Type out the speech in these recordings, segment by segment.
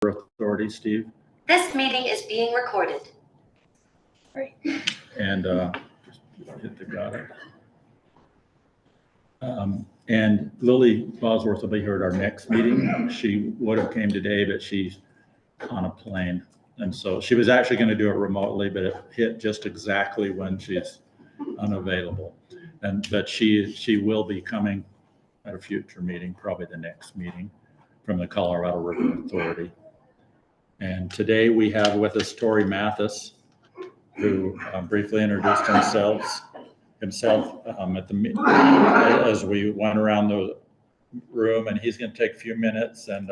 Authority, Steve. This meeting is being recorded. Right. And just hit the got it. And Lily Bosworth will be here at our next meeting. She would have came today, but she's on a plane. And so she was actually going to do it remotely, but it hit just exactly when she's unavailable. But she will be coming at a future meeting, probably the next meeting, from the Colorado River Authority. And today we have with us Tori Mathis, who briefly introduced himself at the meeting as we went around the room, and he's going to take a few minutes and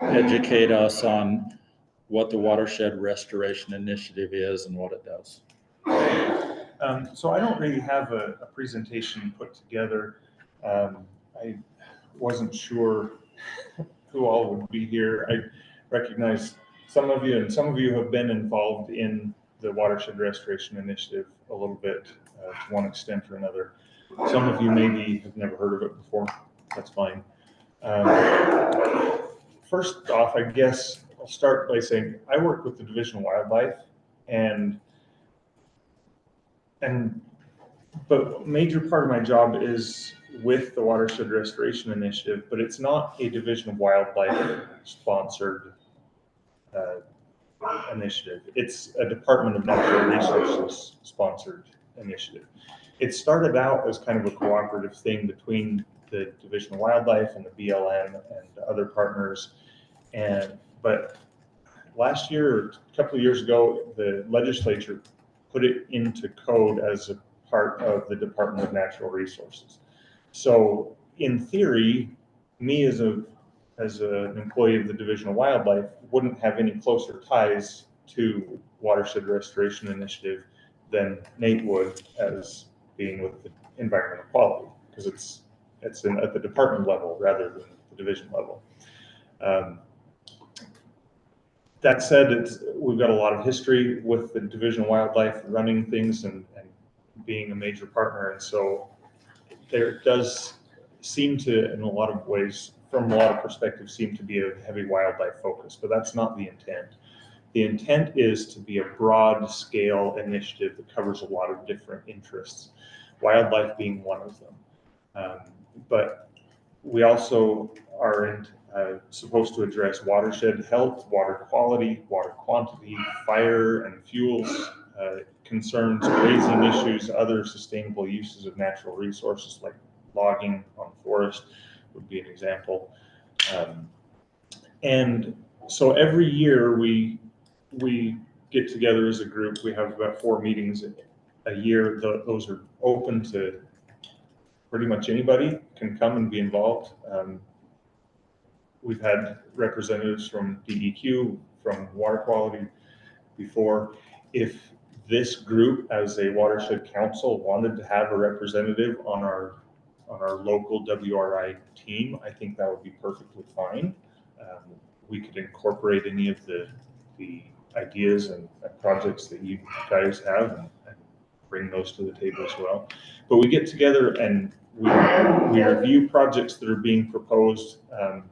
educate us on what the Watershed Restoration Initiative is and what it does. So I don't really have a presentation put together. I wasn't sure who all would be here. I recognize some of you, and some of you have been involved in the Watershed Restoration Initiative a little bit to one extent or another. Some of you maybe have never heard of it before. That's fine. First off, I guess I'll start by saying I work with the Division of Wildlife, but a major part of my job is with the Watershed Restoration Initiative, but it's not a Division of Wildlife sponsored initiative. It's a Department of Natural Resources sponsored initiative. It started out as kind of a cooperative thing between the Division of Wildlife and the BLM and other partners. But last year, or a couple of years ago, the legislature put it into code as a part of the Department of Natural Resources. So in theory, me as an employee of the Division of Wildlife wouldn't have any closer ties to Watershed Restoration Initiative than Nate would as being with the environmental quality, because it's at the department level rather than the division level. That said, we've got a lot of history with the Division of Wildlife running things and being a major partner, and so there does seem to, in a lot of ways, from a lot of perspectives, seem to be a heavy wildlife focus, but that's not the intent. The intent is to be a broad scale initiative that covers a lot of different interests, wildlife being one of them. But we also are supposed to address watershed health, water quality, water quantity, fire and fuels concerns, grazing issues, other sustainable uses of natural resources like logging on forest would be an example. And so every year we get together as a group. We have about 4 meetings a year. Those are open to pretty much anybody can come and be involved. We've had representatives from DEQ, from water quality before. If this group as a watershed council wanted to have a representative on our local WRI team, I think that would be perfectly fine. We could incorporate any of the ideas and projects that you guys have and bring those to the table as well. But we get together and we review projects that are being proposed.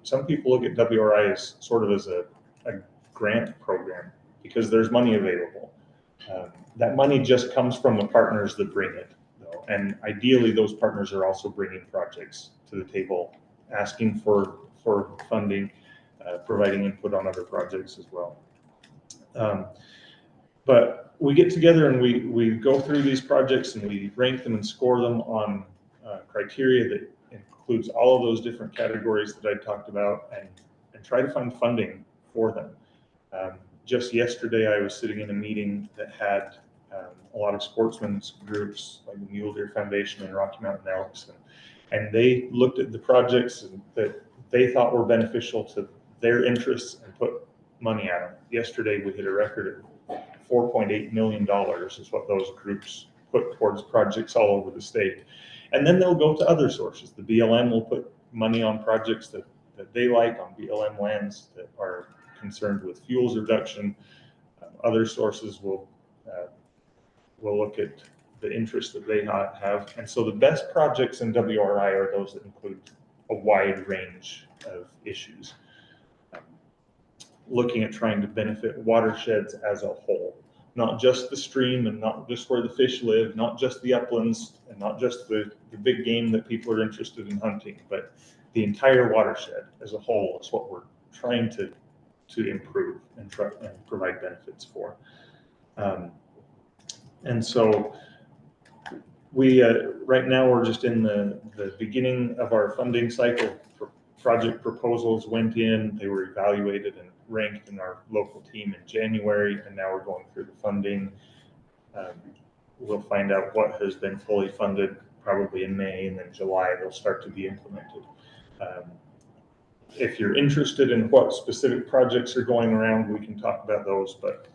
Some people look at WRI as sort of as a grant program because there's money available. That money just comes from the partners that bring it, though. And ideally those partners are also bringing projects to the table, asking for funding, providing input on other projects as well. But we get together and we go through these projects and we rank them and score them on criteria that includes all of those different categories that I talked about and try to find funding for them. Just yesterday, I was sitting in a meeting that had a lot of sportsmen's groups like the Mule Deer Foundation and Rocky Mountain Elks, and they looked at the projects that they thought were beneficial to their interests and put money at them. Yesterday, we hit a record of $4.8 million is what those groups put towards projects all over the state. And then they'll go to other sources. The BLM will put money on projects that they like on BLM lands that are concerned with fuels reduction. Other sources will look at the interest that they have. And so the best projects in WRI are those that include a wide range of issues. looking at trying to benefit watersheds as a whole, not just the stream and not just where the fish live, not just the uplands and not just the big game that people are interested in hunting, but the entire watershed as a whole is what we're trying to improve and provide benefits for. And so we, right now we're just in the beginning of our funding cycle. Project proposals went in, they were evaluated and ranked in our local team in January, and now we're going through the funding. We'll find out what has been fully funded probably in May, and then July they'll start to be implemented. If you're interested in what specific projects are going around, we can talk about those, but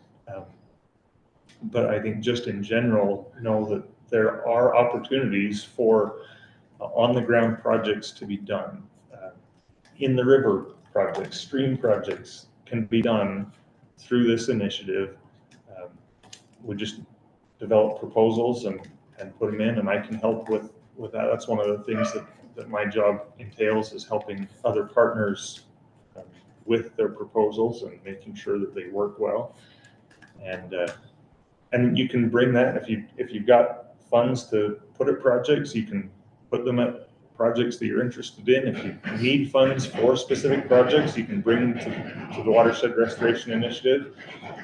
I think just in general, know that there are opportunities for on-the-ground projects to be done. In the river projects, stream projects can be done through this initiative. We just develop proposals and put them in, and I can help with that. That's one of the things that my job entails, is helping other partners with their proposals and making sure that they work well. And you can bring that, if you've got funds to put at projects, you can put them at projects that you're interested in. If you need funds for specific projects, you can bring them to the Watershed Restoration Initiative,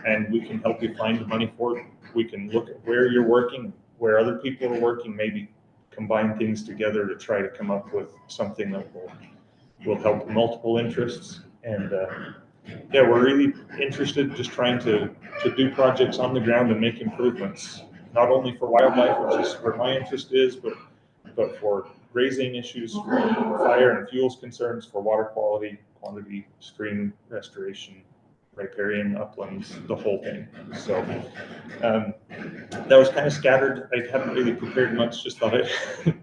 and we can help you find the money for it. We can look at where you're working, where other people are working, maybe combine things together to try to come up with something that will help multiple interests. And yeah, we're really interested just trying to do projects on the ground and make improvements, not only for wildlife, which is where my interest is, but for grazing issues, for fire and fuels concerns, for water quality, quantity, stream restoration, riparian, uplands, the whole thing. So that was kind of scattered. I haven't really prepared much, just thought I'd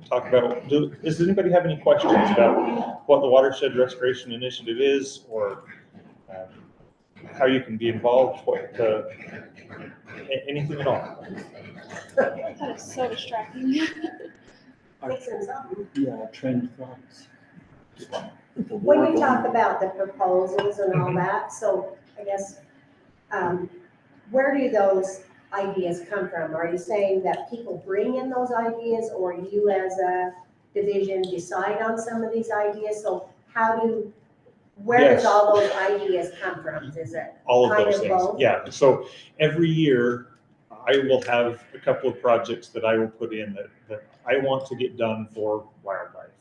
talk about. Does anybody have any questions about what the Watershed Restoration Initiative is, or how you can be involved, anything at all? That is so distracting. Yeah, trend thoughts. When you talk about the proposals and all that, so I guess, where do those ideas come from? Are you saying that people bring in those ideas, or you as a division decide on some of these ideas? So where Yes. does all those ideas come from? Is it All of kind those of things? both? Yeah, so every year I will have a couple of projects that I will put in that I want to get done for wildlife.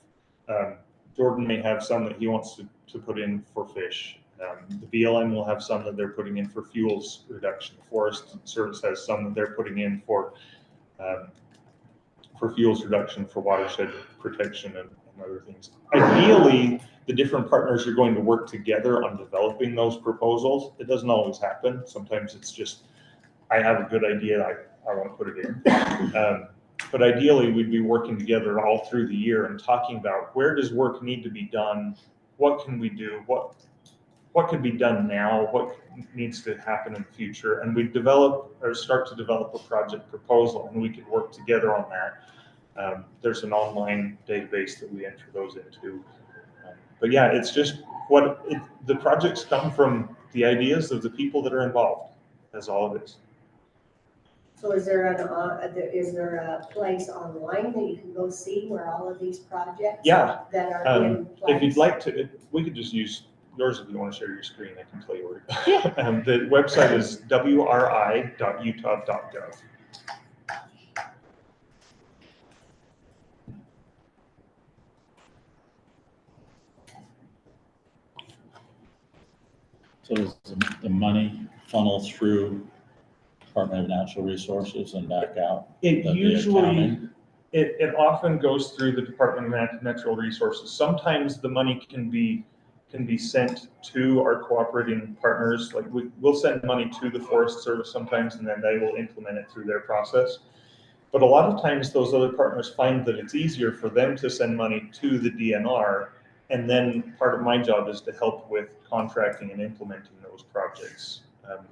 Jordan may have some that he wants to put in for fish. The BLM will have some that they're putting in for fuels reduction. Forest Service has some that they're putting in for fuels reduction, for watershed protection and other things. Ideally, the different partners are going to work together on developing those proposals. It doesn't always happen. Sometimes it's just, I have a good idea, I want to put it in. But ideally, we'd be working together all through the year and talking about, where does work need to be done? What can we do? What could be done now? What needs to happen in the future? And we start to develop a project proposal, and we can work together on that. There's an online database that we enter those into. But yeah, it's just the projects come from the ideas of the people that are involved. That's all it is. So is there a place online that you can go see where all of these projects Yeah. that are in place? If you'd like to, we could just use yours if you want to share your screen. I can tell you where. Yeah. The website is wri.utah.gov. So does the money funnel through Department of Natural Resources and back out? It the usually, accounting? it often goes through the Department of Natural Resources. Sometimes the money can be sent to our cooperating partners. Like we'll send money to the Forest Service sometimes, and then they will implement it through their process. But a lot of times those other partners find that it's easier for them to send money to the DNR. And then part of my job is to help with contracting and implementing those projects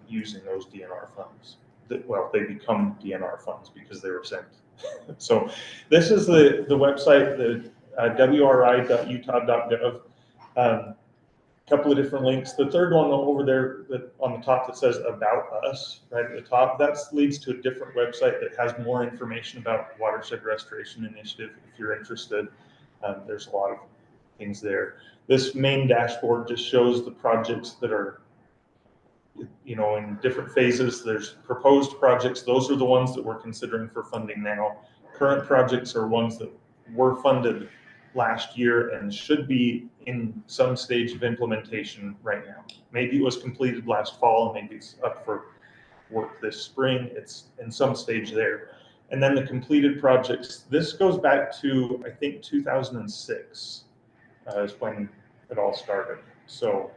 using those DNR funds. They become DNR funds because they were sent. So this is the website, the wri.utah.gov. couple of different links. The third one over there that on the top that says About Us, right at the top, that leads to a different website that has more information about Watershed Restoration Initiative if you're interested. There's a lot of things there. This main dashboard just shows the projects that are, you know, in different phases. There's proposed projects. Those are the ones that we're considering for funding now. Current projects are ones that were funded last year and should be in some stage of implementation right now. Maybe it was completed last fall, maybe it's up for work this spring. It's in some stage there. And then the completed projects, this goes back to, I think, 2006 is when it all started. So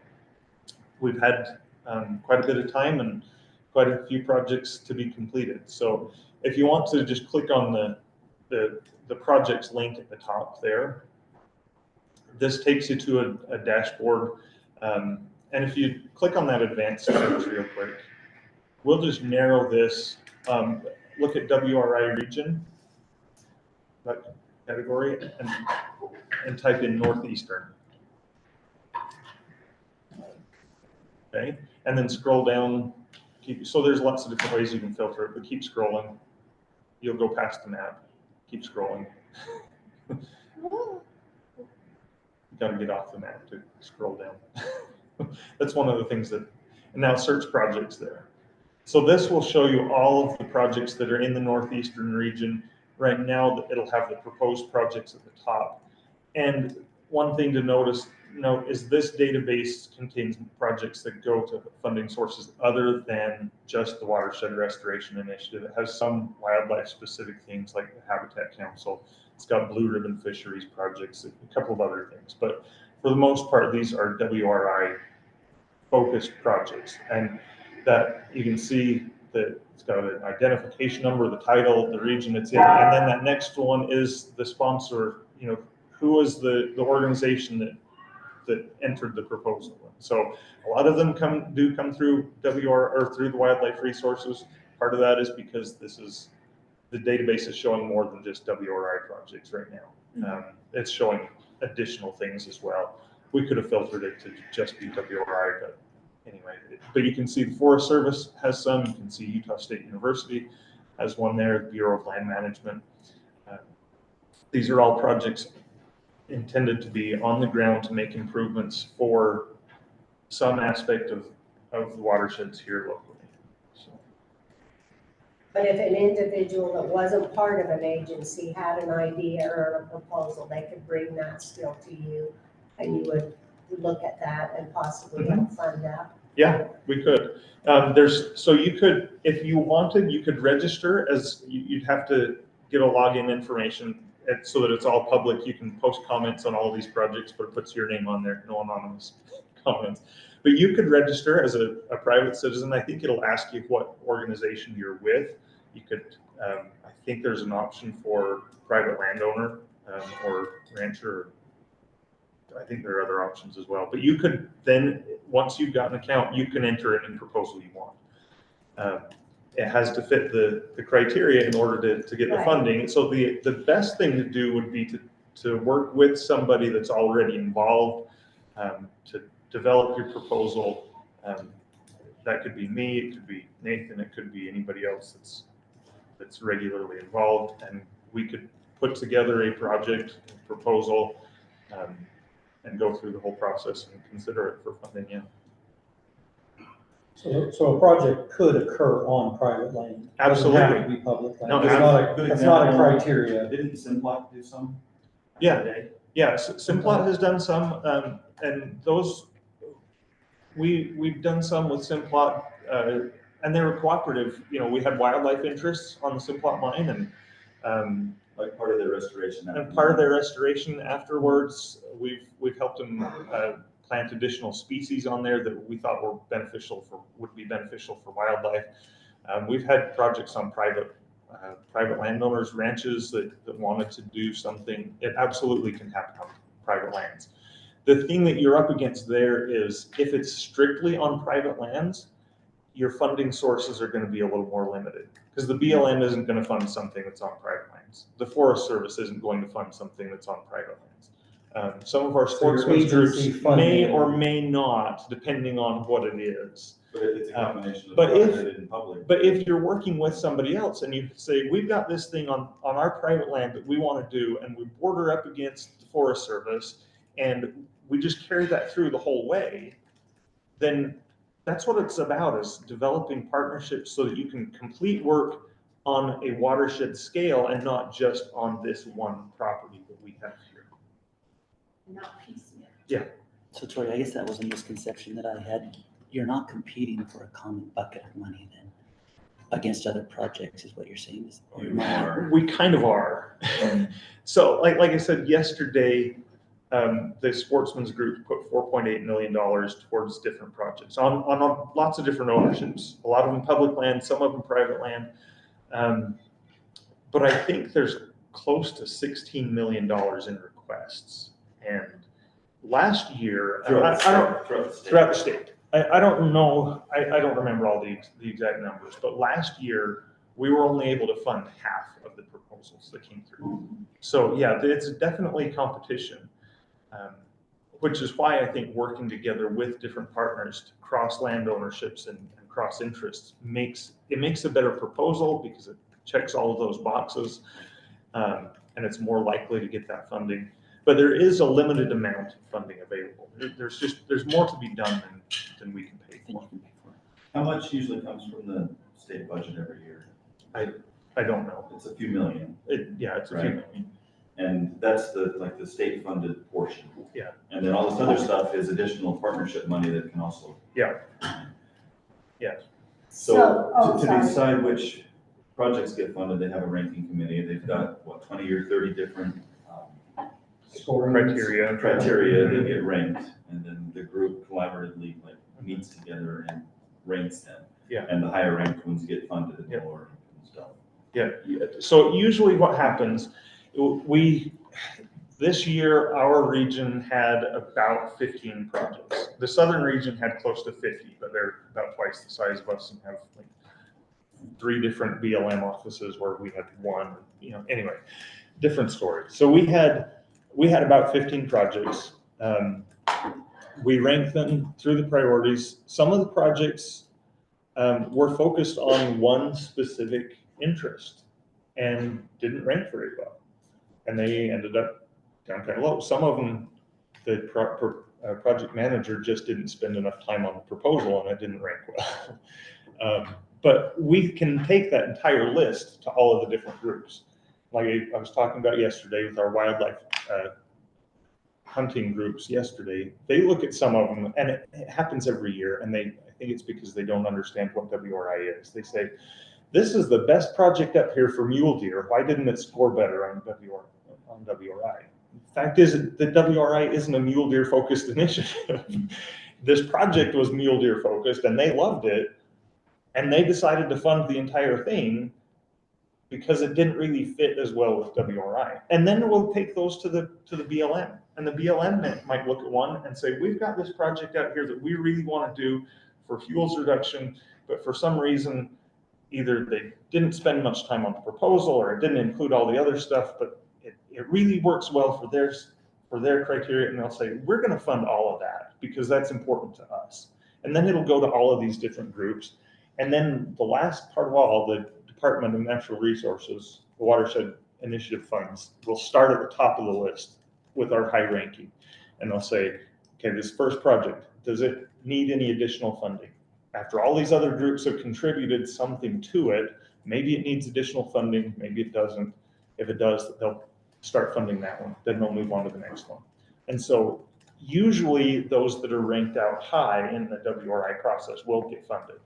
we've had quite a bit of time and quite a few projects to be completed. So if you want to just click on the projects link at the top there, this takes you to a dashboard. And if you click on that advanced search real quick, we'll just narrow this, look at WRI region, that category, and type in Northeastern. Okay, and then scroll down. So there's lots of different ways you can filter it, but keep scrolling. You'll go past the map. Keep scrolling. You got to get off the map to scroll down. That's one of the things that, and now search projects there. So this will show you all of the projects that are in the Northeastern region. Right now, it'll have the proposed projects at the top. And one thing to note is this database contains projects that go to funding sources other than just the Watershed Restoration Initiative. It has some wildlife specific things like the Habitat Council. It's got blue ribbon fisheries projects, a couple of other things. But for the most part, these are WRI focused projects. And that you can see that it's got an identification number, the title, the region it's in, and then that next one is the sponsor, you know, who is the organization that entered the proposal. So a lot of them do come through through the wildlife resources. Part of that is because the database is showing more than just WRI projects right now. It's showing additional things as well. We could have filtered it to just be WRI, but anyway, but you can see the Forest Service has some. You can see Utah State University has one there, the Bureau of Land Management. These are all projects intended to be on the ground to make improvements for some aspect of the watersheds here locally. So. But if an individual that wasn't part of an agency had an idea or a proposal, they could bring that still to you and you would look at that and possibly help fund that. Yeah, we could. So you could, if you wanted, you could register as you'd have to get a login information so that it's all public. You can post comments on all these projects, but it puts your name on there, no anonymous comments. But you could register as a private citizen. I think it'll ask you what organization you're with. You could, I think there's an option for private landowner or rancher. I think there are other options as well. But you could then, once you've got an account, you can enter any proposal you want. It has to fit the criteria in order to get the funding. So the best thing to do would be to work with somebody that's already involved to develop your proposal. That could be me, it could be Nathan, it could be anybody else that's regularly involved, and we could put together a project proposal and go through the whole process and consider it for funding. Yeah. So a project could occur on private land. Absolutely. It doesn't have to be public land. No, It's not a criteria. Didn't Simplot do some? Yeah. Yeah, Simplot has done some, and those we've done some with Simplot, and they were cooperative. You know, we had wildlife interests on the Simplot line, and Like part of their restoration. and part of their restoration afterwards, we've helped them plant additional species on there that we thought would be beneficial for wildlife. We've had projects on private landowners, ranches that wanted to do something. It absolutely can happen on private lands. The thing that you're up against there is if it's strictly on private lands, your funding sources are going to be a little more limited because the BLM isn't going to fund something that's on private lands. The Forest Service isn't going to fund something that's on private lands. Some of our So your sportsmen's groups agency may funding- or may not, depending on what it is. But it's a combination of but if- private and public. But if you're working with somebody else and you say, we've got this thing on our private land that we want to do, and we border up against the Forest Service, and we just carry that through the whole way, then that's what it's about, is developing partnerships so that you can complete work on a watershed scale and not just on this one property that we have here. Not piecemeal. So Tori, I guess that was a misconception that I had. You're not competing for a common bucket of money then against other projects is what you're saying is? Or You am I- are. We kind of are. So like I said yesterday, the sportsman's group put $4.8 million towards different projects on lots of different ownerships, a lot of them public land, some of them private land. But I think there's close to $16 million in requests. And last year, Throughout the state. throughout the state. I don't know, I don't remember all the exact numbers, but last year, we were only able to fund half of the proposals that came through. So yeah, it's definitely competition, which is why I think working together with different partners to cross land ownerships and cross interests makes a better proposal because it checks all of those boxes, and it's more likely to get that funding. But there is a limited amount of funding available. There's more to be done than we can pay Then for. you can pay for it. How much usually comes from the state budget every year? I don't know. It's a few million, It's a few Right. million. and that's the state funded portion. Yeah. And then all this other stuff is additional partnership money that can also. Yeah. So oh, to sorry. decide which projects get funded, they have a ranking committee. They've got, 20 or 30 different Scoring. Criteria. criteria that get ranked, and then the group collaboratively meets together and ranks them. Yeah. And the higher ranked ones get funded and the Yeah. lower ranked ones don't. Yeah, so usually what happens, this year, our region had about 15 projects. The southern region had close to 50, but they're about twice the size of us and have like 3 different BLM offices where we had 1, anyway, different story. So we had about 15 projects. We ranked them through the priorities. Some of the projects were focused on one specific interest and didn't rank very well. And they ended up down kind of low. Some of them, the project manager just didn't spend enough time on the proposal and it didn't rank well. But we can take that entire list to all of the different groups. Like I was talking about yesterday with our wildlife hunting groups yesterday, they look at some of them, and it happens every year, and I think it's because they don't understand what WRI is. They say, this is the best project up here for mule deer. Why didn't it score better on WRI? The fact is that WRI isn't a mule deer focused initiative. This project was mule deer focused, and they loved it, and they decided to fund the entire thing because it didn't really fit as well with WRI. And then we'll take those to the BLM. And the BLM might look at one and say, we've got this project out here that we really want to do for fuels reduction, but for some reason, either they didn't spend much time on the proposal or it didn't include all the other stuff, but it really works well for their criteria. And they'll say, we're going to fund all of that because that's important to us. And then it'll go to all of these different groups. And then the last part of all, the Department of Natural Resources, the Watershed Initiative funds, will start at the top of the list with our high ranking. And they'll say, okay, this first project, does it need any additional funding? After all these other groups have contributed something to it, maybe it needs additional funding, maybe it doesn't. If it does, they'll start funding that one. Then they'll move on to the next one. And so usually those that are ranked out high in the WRI process will get funded.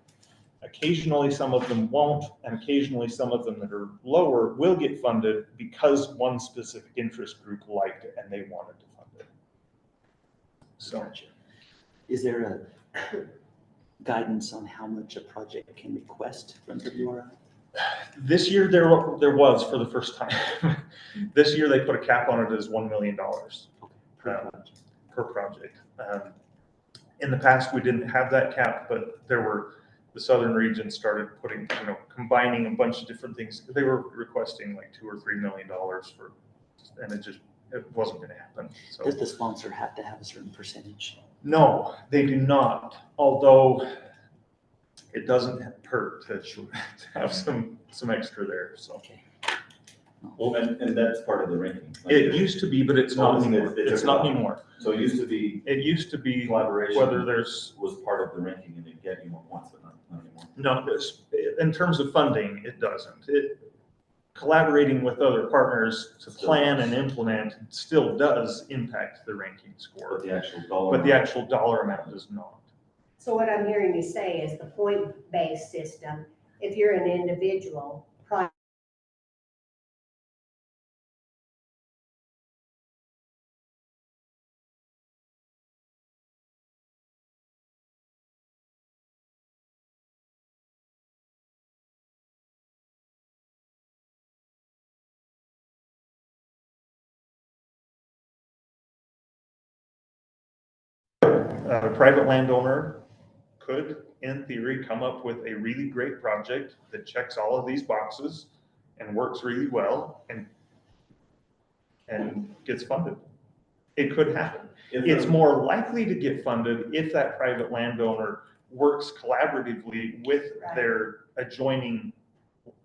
Occasionally, some of them won't, and occasionally some of them that are lower will get funded because one specific interest group liked it and they wanted to fund it. So, Gotcha. Is there a guidance on how much a project can request from WRI? this year there was for the first time. This year they put a cap on it as $1 million per project. In the past, we didn't have that cap, but the southern region started putting, combining a bunch of different things. They were requesting like $2 or $3 million and it wasn't gonna happen, so. Does the sponsor have to have a certain percentage? No, they do not, although it doesn't hurt to have some extra there, so. Okay. Well, and that's part of the ranking. Like, It used to be, but it's not Well, anymore. they took It's it not off. anymore. So it used to be It used to be collaboration. whether there's, Was part of the ranking and it get you once, but not anymore. no, in terms of funding, it doesn't. Collaborating with other partners to Still plan does. and implement still does impact the ranking But score, the actual dollar. but the amount- actual dollar amount does not. So what I'm hearing you say is the point-based system, if you're an individual, A private landowner could, in theory, come up with a really great project that checks all of these boxes and works really well and gets funded. It could happen. If It's the- more likely to get funded if that private landowner works collaboratively with Right. their adjoining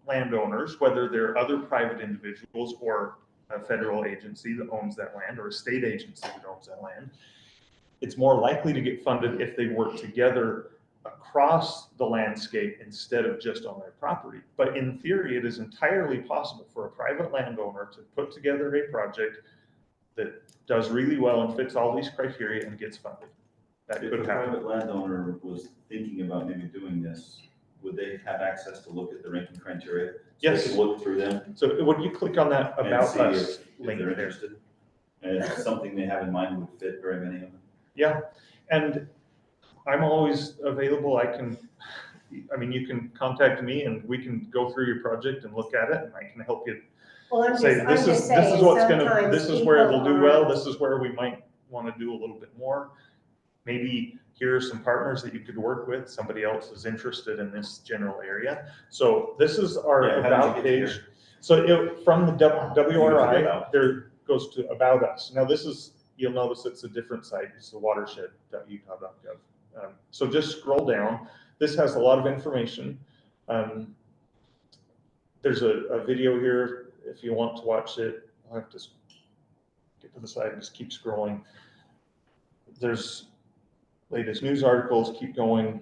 landowners, whether they're other private individuals or a federal agency that owns that land or a state agency that owns that land. It's more likely to get funded if they work together across the landscape instead of just on their property. But in theory, it is entirely possible for a private landowner to put together a project that does really well and fits all these criteria and gets funded. That If could a happen. private landowner was thinking about maybe doing this, would they have access to look at the ranking criteria? So Yes. They could look through them So would you click on that and About see Us if link they're there? interested? And if it's something they have in mind would fit very many of them. Yeah, and I'm always available. You can contact me and we can go through your project and look at it and I can help you well, I'm say, just this is saying, what's gonna, sometimes this is where it'll people do well, aren't- this is where we might wanna do a little bit more. Maybe here are some partners that you could work with, somebody else is interested in this general area. So this is our Yeah, how did you about get page. here? So from the WRI, About. there goes to About Us. Now this is, you'll notice it's a different site, it's the watershed.utah.gov. So just scroll down, this has a lot of information. There's a video here, if you want to watch it, I'll have to get to the side and just keep scrolling. There's latest news articles, keep going.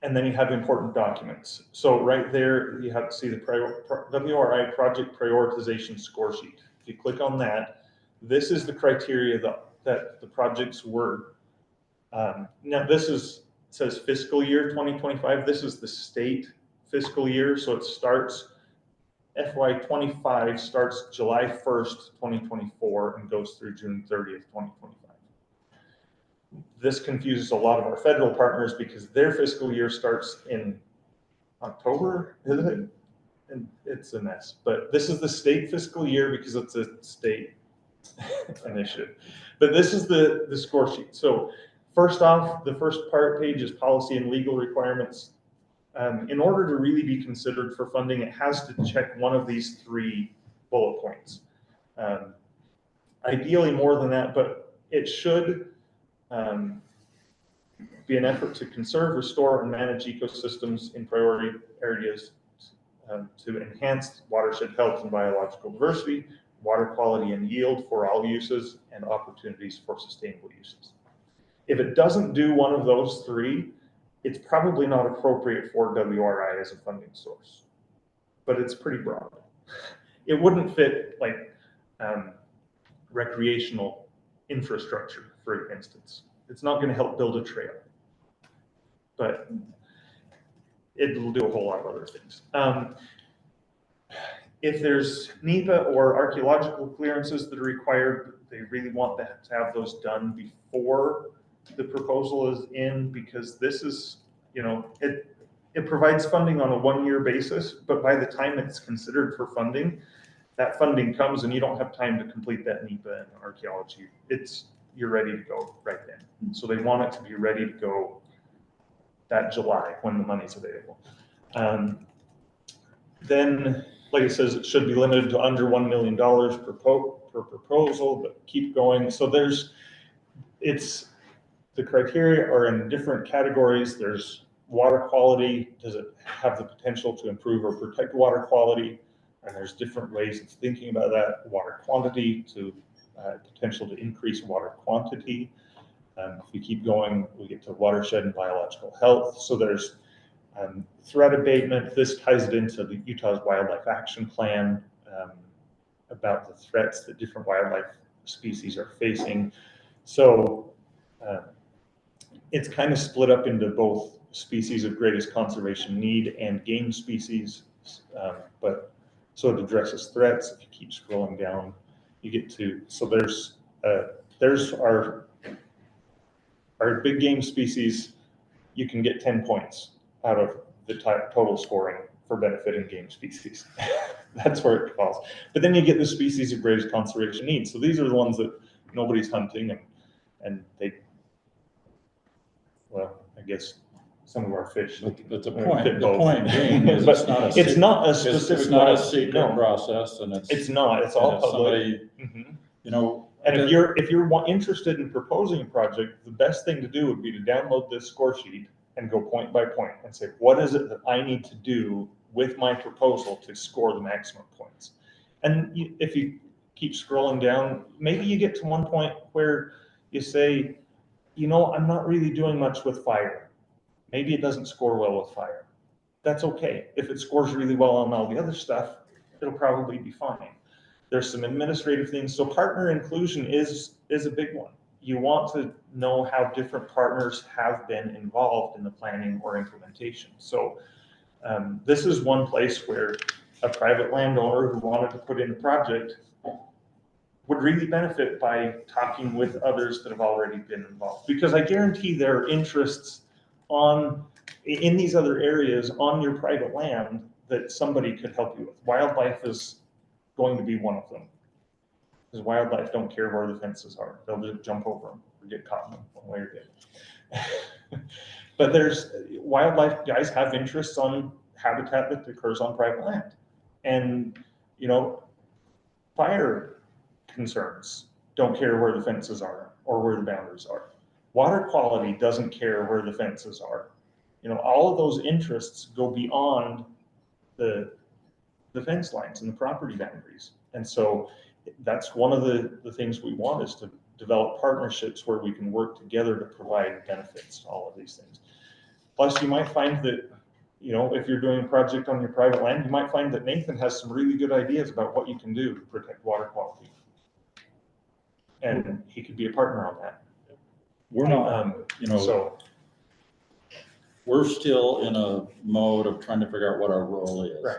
And then you have important documents. So right there, you have to see the WRI project prioritization score sheet. If you click on that, this is the criteria that the projects were. Now says fiscal year 2025. This is the state fiscal year. So it starts, FY25 starts July 1st, 2024 and goes through June 30th, 2025. This confuses a lot of our federal partners because their fiscal year starts in October, isn't it? And it's a mess. But this is the state fiscal year because it's a state initiative. But this is the score sheet. So first off, the first page is policy and legal requirements. In order to really be considered for funding, it has to check one of these 3 bullet points. Ideally more than that, but it should be an effort to conserve, restore, and manage ecosystems in priority areas to enhance watershed health and biological diversity, water quality and yield for all uses, and opportunities for sustainable uses. If it doesn't do one of those 3, it's probably not appropriate for WRI as a funding source, but it's pretty broad. It wouldn't fit like recreational infrastructure, for instance. It's not going to help build a trail, but it'll do a whole lot of other things. If there's NEPA or archaeological clearances that are required, they really want to have those done before the proposal is in, because this is, it provides funding on a 1-year basis, but by the time it's considered for funding, that funding comes and you don't have time to complete that NEPA and archaeology. You're ready to go right then. So they want it to be ready to go that July when the money's available. Then like it says, it should be limited to under $1 million per proposal, but keep going. So the criteria are in different categories. There's water quality. Does it have the potential to improve or protect water quality? And there's different ways of thinking about that. Water quantity to potential to increase water quantity. If we keep going, we get to watershed and biological health. So there's threat abatement. This ties it into the Utah's Wildlife Action Plan about the threats that different wildlife species are facing. So it's kind of split up into both species of greatest conservation need and game species. But so it addresses threats. If you keep scrolling down, you get to, so there's our big game species. You can get 10 points out of the total scoring for benefiting game species. That's where it falls. But then you get the species of greatest conservation needs. So these are the ones that nobody's hunting, and they, well, I guess some of our fish. But the fit point both. being is But it's not a it's secret. not a specific. It's not a one. secret No, process, and it's not. It's all and if public. somebody, Mhm. you know. And if you're interested in proposing a project, the best thing to do would be to download this score sheet and go point by point and say, what is it that I need to do with my proposal to score the maximum points? And if you keep scrolling down, maybe you get to one point where you say, you know, I'm not really doing much with fire. Maybe it doesn't score well with fire. That's okay. If it scores really well on all the other stuff, it'll probably be fine. There's some administrative things. So partner inclusion is a big one. You want to know how different partners have been involved in the planning or implementation. So this is one place where a private landowner who wanted to put in a project would really benefit by talking with others that have already been involved. Because I guarantee there are interests in these other areas on your private land that somebody could help you with. Wildlife is going to be one of them. Because wildlife don't care where the fences are. They'll just jump over them or get caught in them one way or the other. But there's wildlife guys have interests on habitat that occurs on private land. And, you know, fire concerns don't care where the fences are or where the boundaries are. Water quality doesn't care where the fences are. You know, all of those interests go beyond the fence lines and the property boundaries. And so that's one of the things we want, is to develop partnerships where we can work together to provide benefits to all of these things. Plus, you might find that, you know, if you're doing a project on your private land, you might find that Nathan has some really good ideas about what you can do to protect water quality. And he could be a partner on that. We're not, you know, So we're still in a mode of trying to figure out what our role is. right.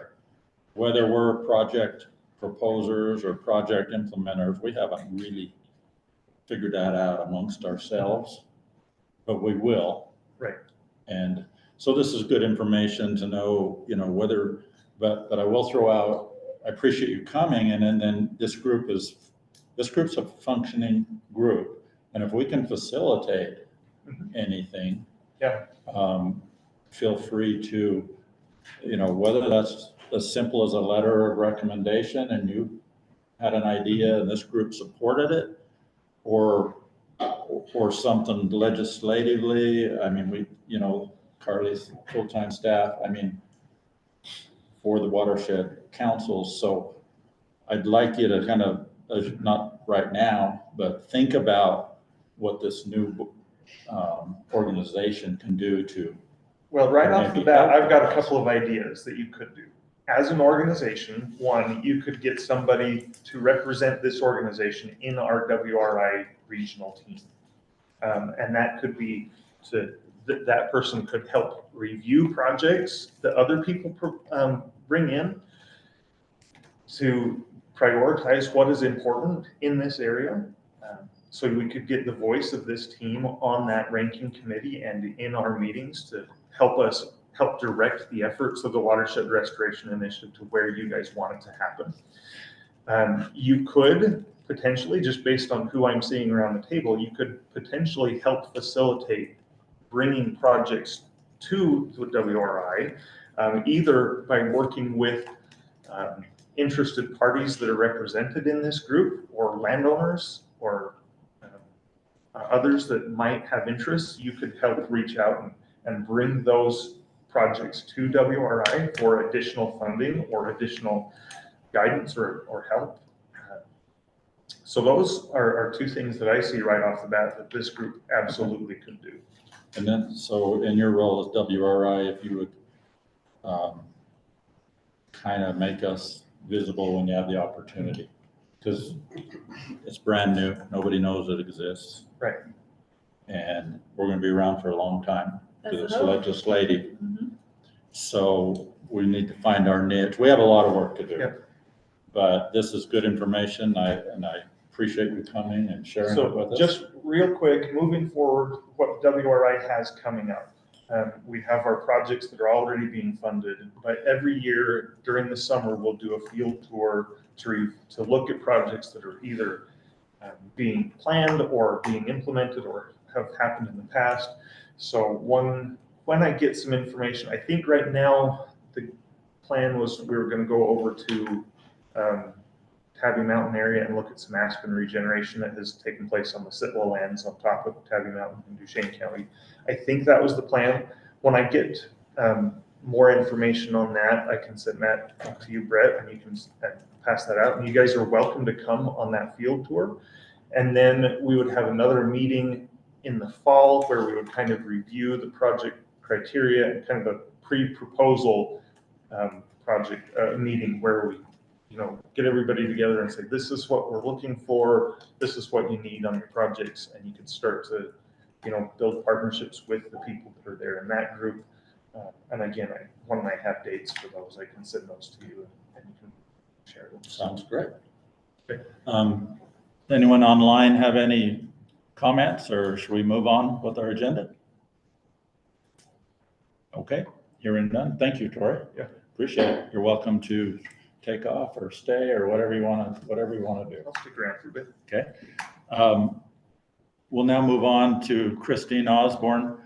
Whether we're project proposers or project implementers, we haven't really figured that out amongst ourselves, but we will. Right. And so this is good information to know, you know, whether, but I will throw out, I appreciate you coming, and then this group's a functioning group. And if we can facilitate anything, Yeah. Feel free to, you know, whether that's as simple as a letter of recommendation and you had an idea and this group supported it, or something legislatively. I mean, we, you know, Carly's full-time staff, I mean, for the watershed councils. So I'd like you to kind of, not right now, but think about what this new organization can do to. Well, right off the bat, I've got a Maybe. couple of ideas that you could do. As an organization, one, you could get somebody to represent this organization in our WRI regional team. And that could be that person could help review projects that other people bring in to prioritize what is important in this area. So we could get the voice of this team on that ranking committee and in our meetings to help direct the efforts of the Watershed Restoration Initiative to where you guys want it to happen. You could potentially, just based on who I'm seeing around the table, you could potentially help facilitate bringing projects to the WRI, either by working with interested parties that are represented in this group, or landowners, or others that might have interests, you could help reach out and bring those projects to WRI for additional funding or additional guidance or help. So those are two things that I see right off the bat that this group absolutely could do. And then, so in your role as WRI, if you would kind of make us visible when you have the opportunity, because it's brand new, nobody knows it exists. Right. And we're going to be around for a long time, because it's That's the hope. legislative. Mhm. So we need to find our niche. We have a lot of work to do. Yeah. But this is good information. And I appreciate you coming and sharing it with So us. just real quick, moving forward, what WRI has coming up. We have our projects that are already being funded, but every year during the summer, we'll do a field tour to look at projects that are either being planned or being implemented or have happened in the past. So when I get some information, I think right now the plan was we were going to go over to Tabby Mountain area and look at some aspen regeneration that has taken place on the Sitwell lands on top of Tabby Mountain in Duchesne County. I think that was the plan. When I get more information on that, I can send that to you, Brett, and you can pass that out. And you guys are welcome to come on that field tour. And then we would have another meeting in the fall where we would kind of review the project criteria and kind of a pre-proposal project meeting where we, get everybody together and say, this is what we're looking for, this is what you need on your projects, and you can start to, build partnerships with the people that are there in that group. And again, when I have dates for those, I can send those to you and you can share them. Sounds great. Okay. Anyone online have any comments, or should we move on with our agenda? Okay, hearing none. Thank you, Tori. Yeah. Appreciate it. You're welcome to take off or stay or whatever you want to do. I'll stick around for a bit. Okay. We'll now move on to Christine Osborne.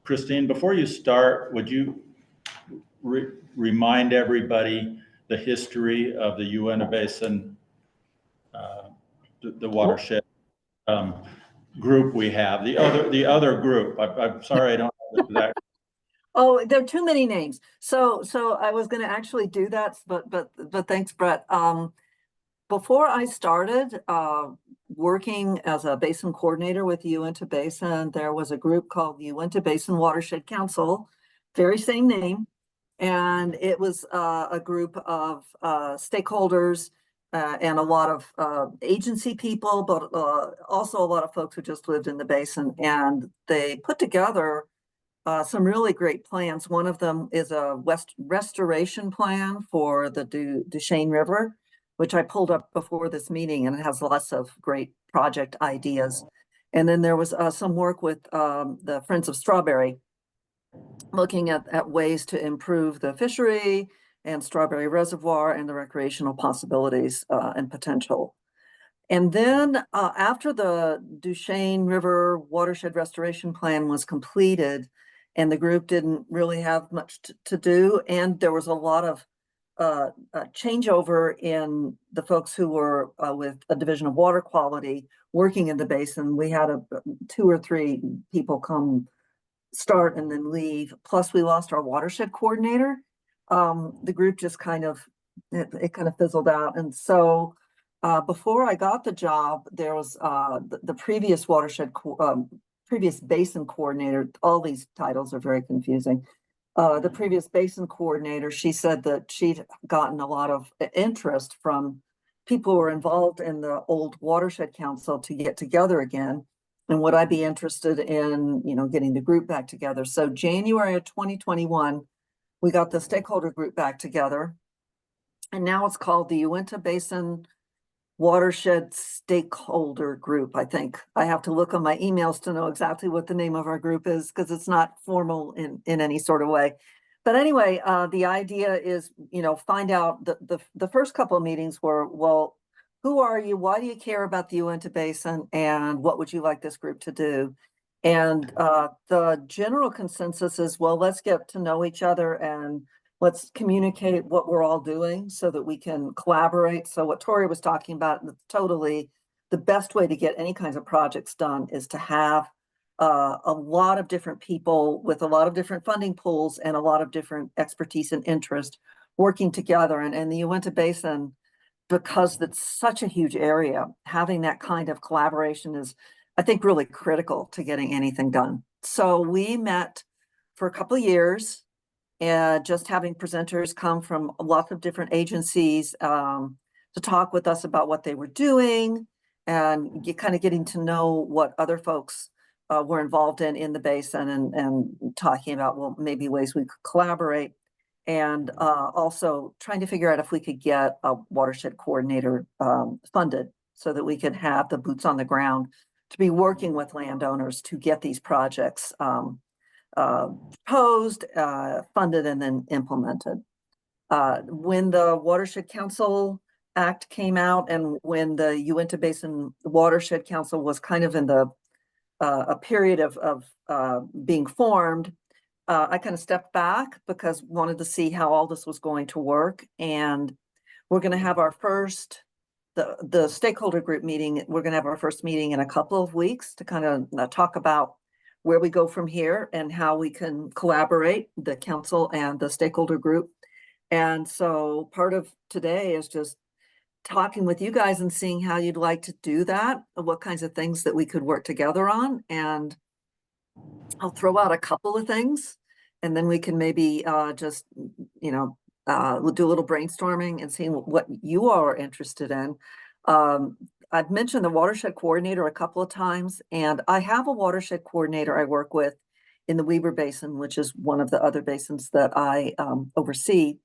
Christine, before you start, would you remind everybody the history of the Uintah Basin, the watershed group we have, the other group? I'm sorry, I don't know the exact. Oh, there are too many names. So I was going to actually do that, but thanks, Brett. Before I started working as a basin coordinator with the Uintah Basin, there was a group called the Uintah Basin Watershed Council, very same name. And it was a group of stakeholders and a lot of agency people, but also a lot of folks who just lived in the basin. And they put together some really great plans. One of them is a restoration plan for the Duchesne River, which I pulled up before this meeting, and it has lots of great project ideas. And then there was some work with the Friends of Strawberry, looking at ways to improve the fishery and Strawberry Reservoir and the recreational possibilities and potential. And then after the Duchesne River Watershed Restoration Plan was completed, and the group didn't really have much to do, and there was a lot of changeover in the folks who were with a division of water quality working in the basin. We had 2 or 3 people come start and then leave. Plus we lost our watershed coordinator. The group just kind of fizzled out. And so before I got the job, there was the previous previous basin coordinator. All these titles are very confusing. The previous basin coordinator, she said that she'd gotten a lot of interest from people who were involved in the old watershed council to get together again. And would I be interested in, getting the group back together? So January of 2021, we got the stakeholder group back together. And now it's called the Uintah Basin Watershed Stakeholder Group, I think. I have to look on my emails to know exactly what the name of our group is, because it's not formal in any sort of way. But anyway, the idea is, find out the first couple of meetings were, well, who are you? Why do you care about the Uintah Basin? And what would you like this group to do? And the general consensus is, well, let's get to know each other and let's communicate what we're all doing so that we can collaborate. So what Tori was talking about, totally the best way to get any kinds of projects done is to have a lot of different people with a lot of different funding pools and a lot of different expertise and interest working together. And the Uintah Basin, because it's such a huge area, having that kind of collaboration is, I think, really critical to getting anything done. So we met for a couple of years, just having presenters come from lots of different agencies to talk with us about what they were doing and kind of getting to know what other folks were involved in the basin and talking about, well, maybe ways we could collaborate. And also trying to figure out if we could get a watershed coordinator funded so that we could have the boots on the ground to be working with landowners to get these projects proposed, funded, and then implemented. When the Watershed Council Act came out and when the Uintah Basin Watershed Council was kind of in the a period of being formed, I kind of stepped back because wanted to see how all this was going to work. And we're going to have our first, the stakeholder group meeting, we're going to have our first meeting in a couple of weeks to kind of talk about where we go from here and how we can collaborate, the council and the stakeholder group. And so part of today is just talking with you guys and seeing how you'd like to do that, what kinds of things that we could work together on. And I'll throw out a couple of things and then we can maybe just, we'll do a little brainstorming and seeing what you all are interested in. I've mentioned the watershed coordinator a couple of times, and I have a watershed coordinator I work with in the Weber Basin, which is one of the other basins that I oversee.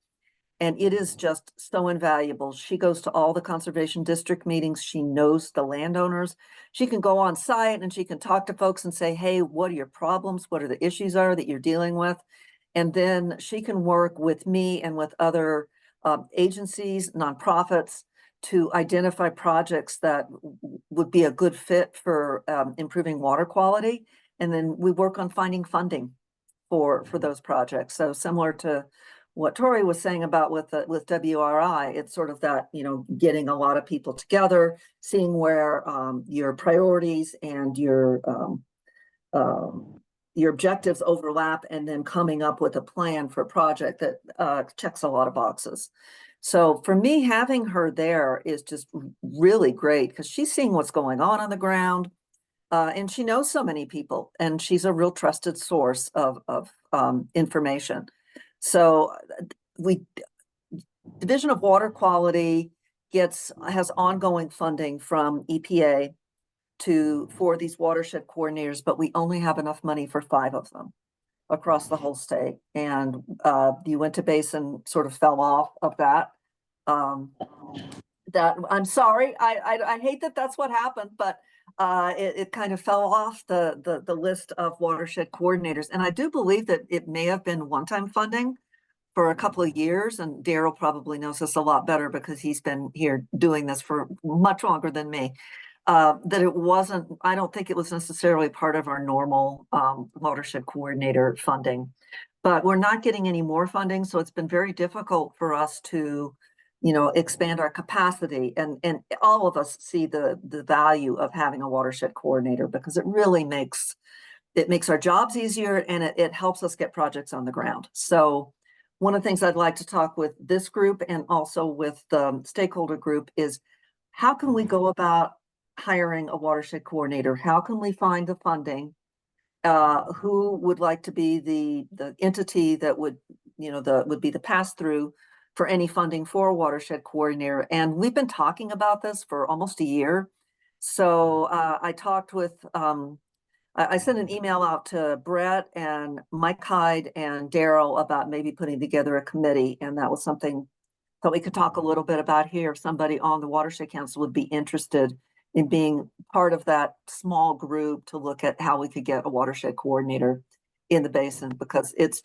And it is just so invaluable. She goes to all the conservation district meetings. She knows the landowners. She can go on site and she can talk to folks and say, hey, what are your problems? What are the issues are that you're dealing with? And then she can work with me and with other agencies, nonprofits, to identify projects that would be a good fit for improving water quality. And then we work on finding funding for those projects. So similar to what Tori was saying about with WRI, it's sort of that, getting a lot of people together, seeing where your priorities and your objectives overlap, and then coming up with a plan for a project that checks a lot of boxes. So for me, having her there is just really great because she's seeing what's going on the ground, and she knows so many people, and she's a real trusted source of information. So Division of Water Quality has ongoing funding from EPA for these watershed coordinators, but we only have enough money for 5 of them across the whole state. And the Uintah Basin sort of fell off of that. That I'm sorry, I hate that that's what happened, but it kind of fell off the list of watershed coordinators. And I do believe that it may have been one-time funding for a couple of years. And Daryl probably knows this a lot better because he's been here doing this for much longer than me. That it wasn't, I don't think it was necessarily part of our normal watershed coordinator funding, but we're not getting any more funding. So it's been very difficult for us to, expand our capacity. And all of us see the value of having a watershed coordinator because it really makes our jobs easier, and it helps us get projects on the ground. So one of the things I'd like to talk with this group and also with the stakeholder group is how can we go about hiring a watershed coordinator? How can we find the funding? Who would like to be the entity that would, would be the pass-through for any funding for a watershed coordinator? And we've been talking about this for almost a year. So I talked with, I sent an email out to Brett and Mike Hyde and Daryl about maybe putting together a committee. And that was something that we could talk a little bit about here. If somebody on the Watershed Council would be interested in being part of that small group to look at how we could get a watershed coordinator in the basin, because it's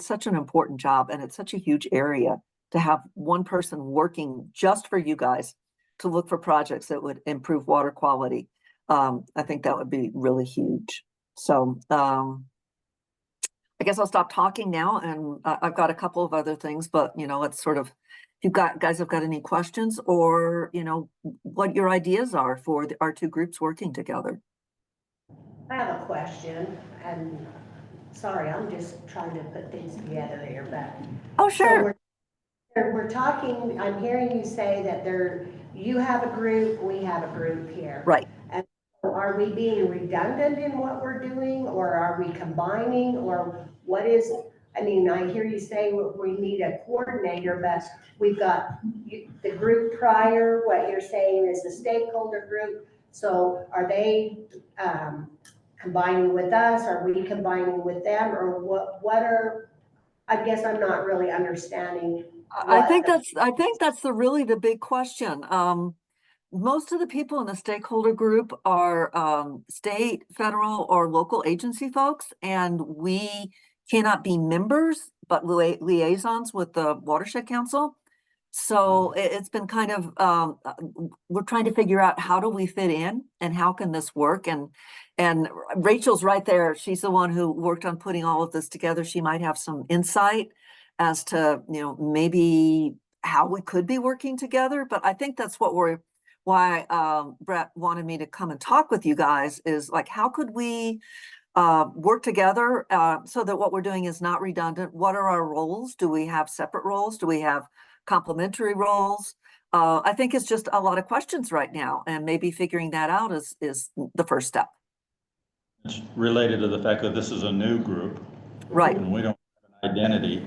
such an important job and it's such a huge area to have one person working just for you guys to look for projects that would improve water quality. I think that would be really huge. So I guess I'll stop talking now, and I've got a couple of other things, but let's sort of, if you guys have got any questions, or what your ideas are for our two groups working together. I have a question, and sorry, I'm just trying to put things together here, but. Oh, So sure. we're talking, I'm hearing you say that you have a group, we have a group here. Right. And are we being redundant in what we're doing, or are we combining, or what is, I mean, I hear you say we need a coordinator, but we've got the group prior, what you're saying is the stakeholder group. So are they combining with us? Are we combining with them? Or what are, I guess I'm not really understanding. I think that's really the big question. Most of the people in the stakeholder group are state, federal, or local agency folks, and we cannot be members, but liaisons with the Watershed Council. So it's been kind of, we're trying to figure out how do we fit in and how can this work? And Rachel's right there. She's the one who worked on putting all of this together. She might have some insight as to, maybe how we could be working together. But I think that's why Brett wanted me to come and talk with you guys, is like, how could we work together so that what we're doing is not redundant? What are our roles? Do we have separate roles? Do we have complementary roles? I think it's just a lot of questions right now, and maybe figuring that out is the first step. It's related to the fact that this is a new group. Right. And we don't have an identity.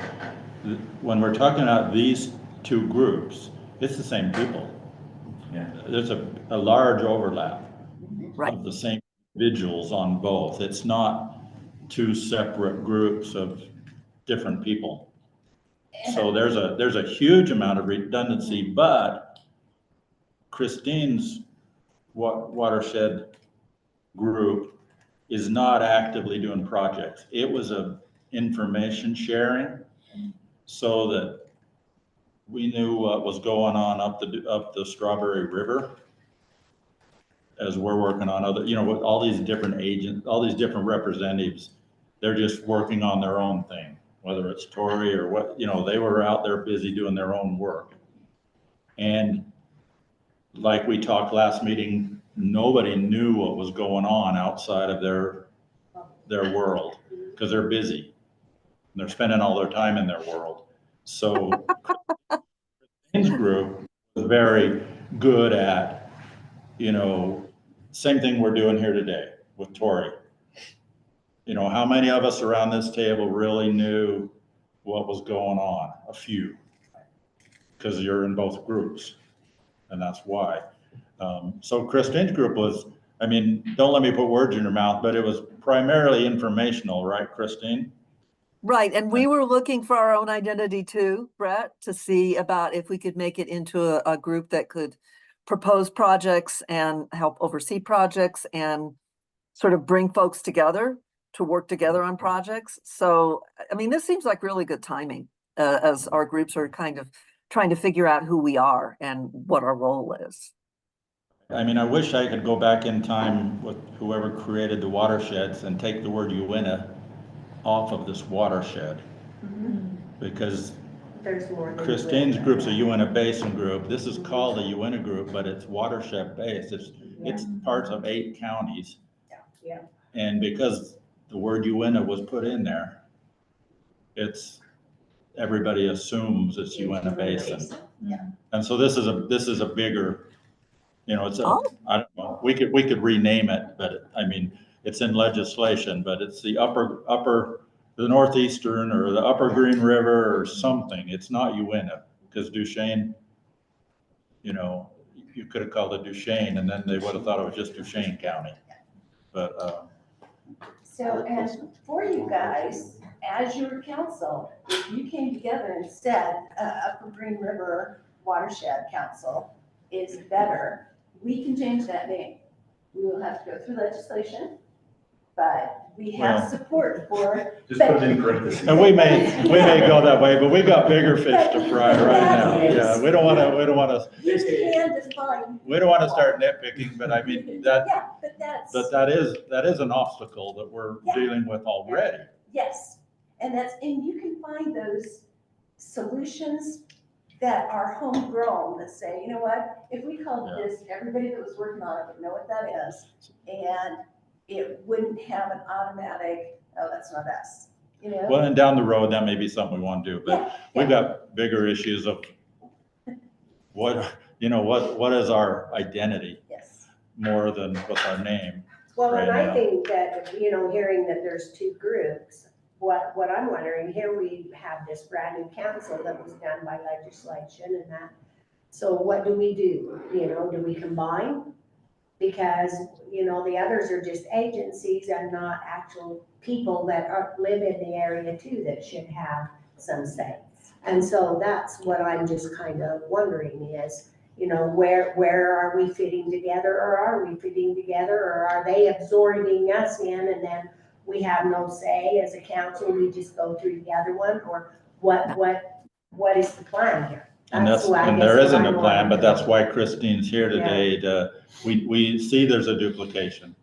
When we're talking about these two groups, it's the same people. Yeah. There's a large overlap Right. of the same individuals on both. It's not two separate groups of different people. So there's a huge amount of redundancy, but Christine's watershed group is not actively doing projects. It was a information sharing so that we knew what was going on up the Strawberry River as we're working on other, with all these different agents, all these different representatives. They're just working on their own thing, whether it's Tory or what, they were out there busy doing their own work. And like we talked last meeting, nobody knew what was going on outside of their world because they're busy. They're spending all their time in their world. So Christine's group was very good at, same thing we're doing here today with Tory. How many of us around this table really knew what was going on? A few, because you're in both groups, and that's why. So Christine's group was, don't let me put words in your mouth, but it was primarily informational, right, Christine? Right. And we were looking for our own identity too, Brett, to see about if we could make it into a group that could propose projects and help oversee projects and sort of bring folks together to work together on projects. So, this seems like really good timing as our groups are kind of trying to figure out who we are and what our role is. I wish I could go back in time with whoever created the watersheds and take the word Uintah off of this watershed. Because There's more than Christine's Uintah. group's a Uintah Basin group. This is called a Uintah group, but it's watershed based. It's parts of 8 counties. Yeah. And because the word Uintah was put in there, everybody assumes it's Uintah Basin. Yeah. And so this is a bigger, I don't know, we could rename it, but it's in legislation, but it's the the northeastern or the upper Green River or something. It's not Uintah, because Duchesne, you could have called it Duchesne and then they would have thought it was just Duchesne County. But, So, and for you guys, as your council, if you came together and said, Upper Green River Watershed Council is better, we can change that name. We will have to go through legislation, but we have support for. Just put it in parentheses. and we may go that way, but we got bigger fish to fry right now. Yeah, we don't want to You can define. we don't want to start nitpicking, but Yeah, but that's. that is an obstacle that we're Yeah. dealing with already. Yes, and you can find those solutions that are homegrown, that say, you know what, if we called Yeah. this, everybody that was working on it would know what that is, and it wouldn't have an automatic, oh, that's not us, you know? Well, and down the road, that may be something we want to do, but Yeah, we've got bigger issues of what, what is our identity yes. more than what's our name. Well, and Right I now. think that, hearing that there's two groups, what I'm wondering, here we have this brand new council that was done by legislation and that. So what do we do? Do we combine? Because, the others are just agencies and not actual people that live in the area too, that should have some say. And so that's what I'm just kind of wondering is, where are we fitting together, or are we fitting together, or are they absorbing us in and then we have no say as a council, we just go through the other one, or what is the plan here? And why I and guess there what isn't I'm a plan, but wanting to that's know. why Christine's here today we see there's a duplication.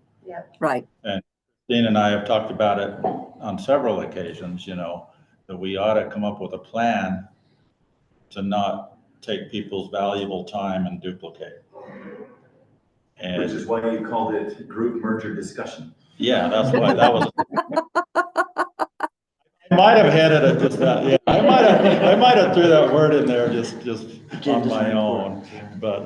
Right. Christine and I have talked about it on several occasions, that we ought to come up with a plan to not take people's valuable time and duplicate. And Which is why you called it group merger discussion. yeah, that's why that was. I might have headed it just that, yeah, I might have threw that word in there just on my own, but,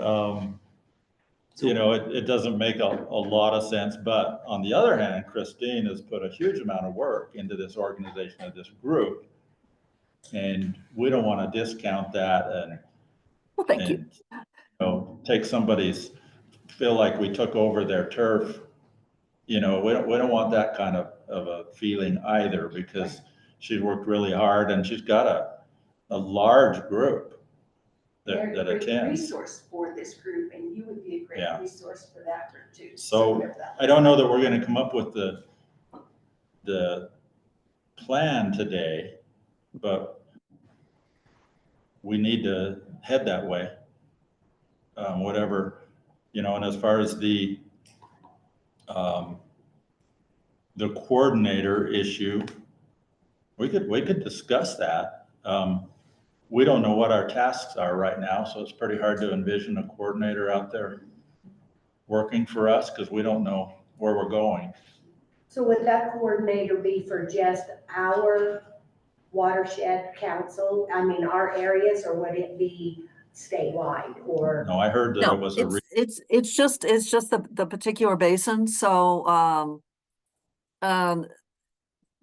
it doesn't make a lot of sense, but on the other hand, Christine has put a huge amount of work into this organization of this group. And we don't want to discount that Well, thank you. take feel like we took over their turf. We don't want that kind of a feeling either, because she's worked really hard and she's got a large group They're that a great attends. resource for this group, and you would be a great Yeah. resource for that group too. So remember that. I don't know that we're going to come up with the plan today, but we need to head that way. Whatever, and as far as the coordinator issue, we could discuss that. We don't know what our tasks are right now, so it's pretty hard to envision a coordinator out there working for us, because we don't know where we're going. So would that coordinator be for just our watershed council, our areas, or would it be statewide, or? No, I heard that it No, was it's just the particular basin. So,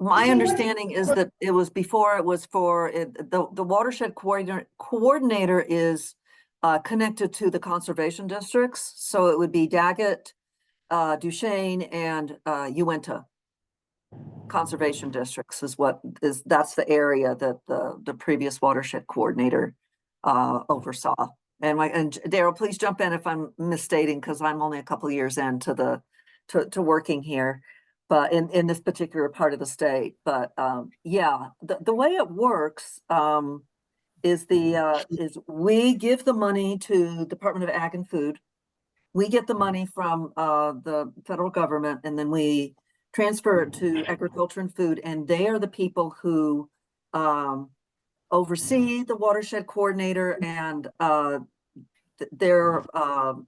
my understanding is that it was before it was for the watershed coordinator is connected to the conservation districts. So it would be Daggett, Duchesne, and Uintah conservation districts that's the area that the previous watershed coordinator oversaw. And Daryl, please jump in if I'm misstating, because I'm only a couple of years into to working here, but in this particular part of the state. But yeah, the way it works is we give the money to Department of Ag and Food. We get the money from the federal government, and then we transfer it to Agriculture and Food, and they are the people who oversee the watershed coordinator, and they're oh,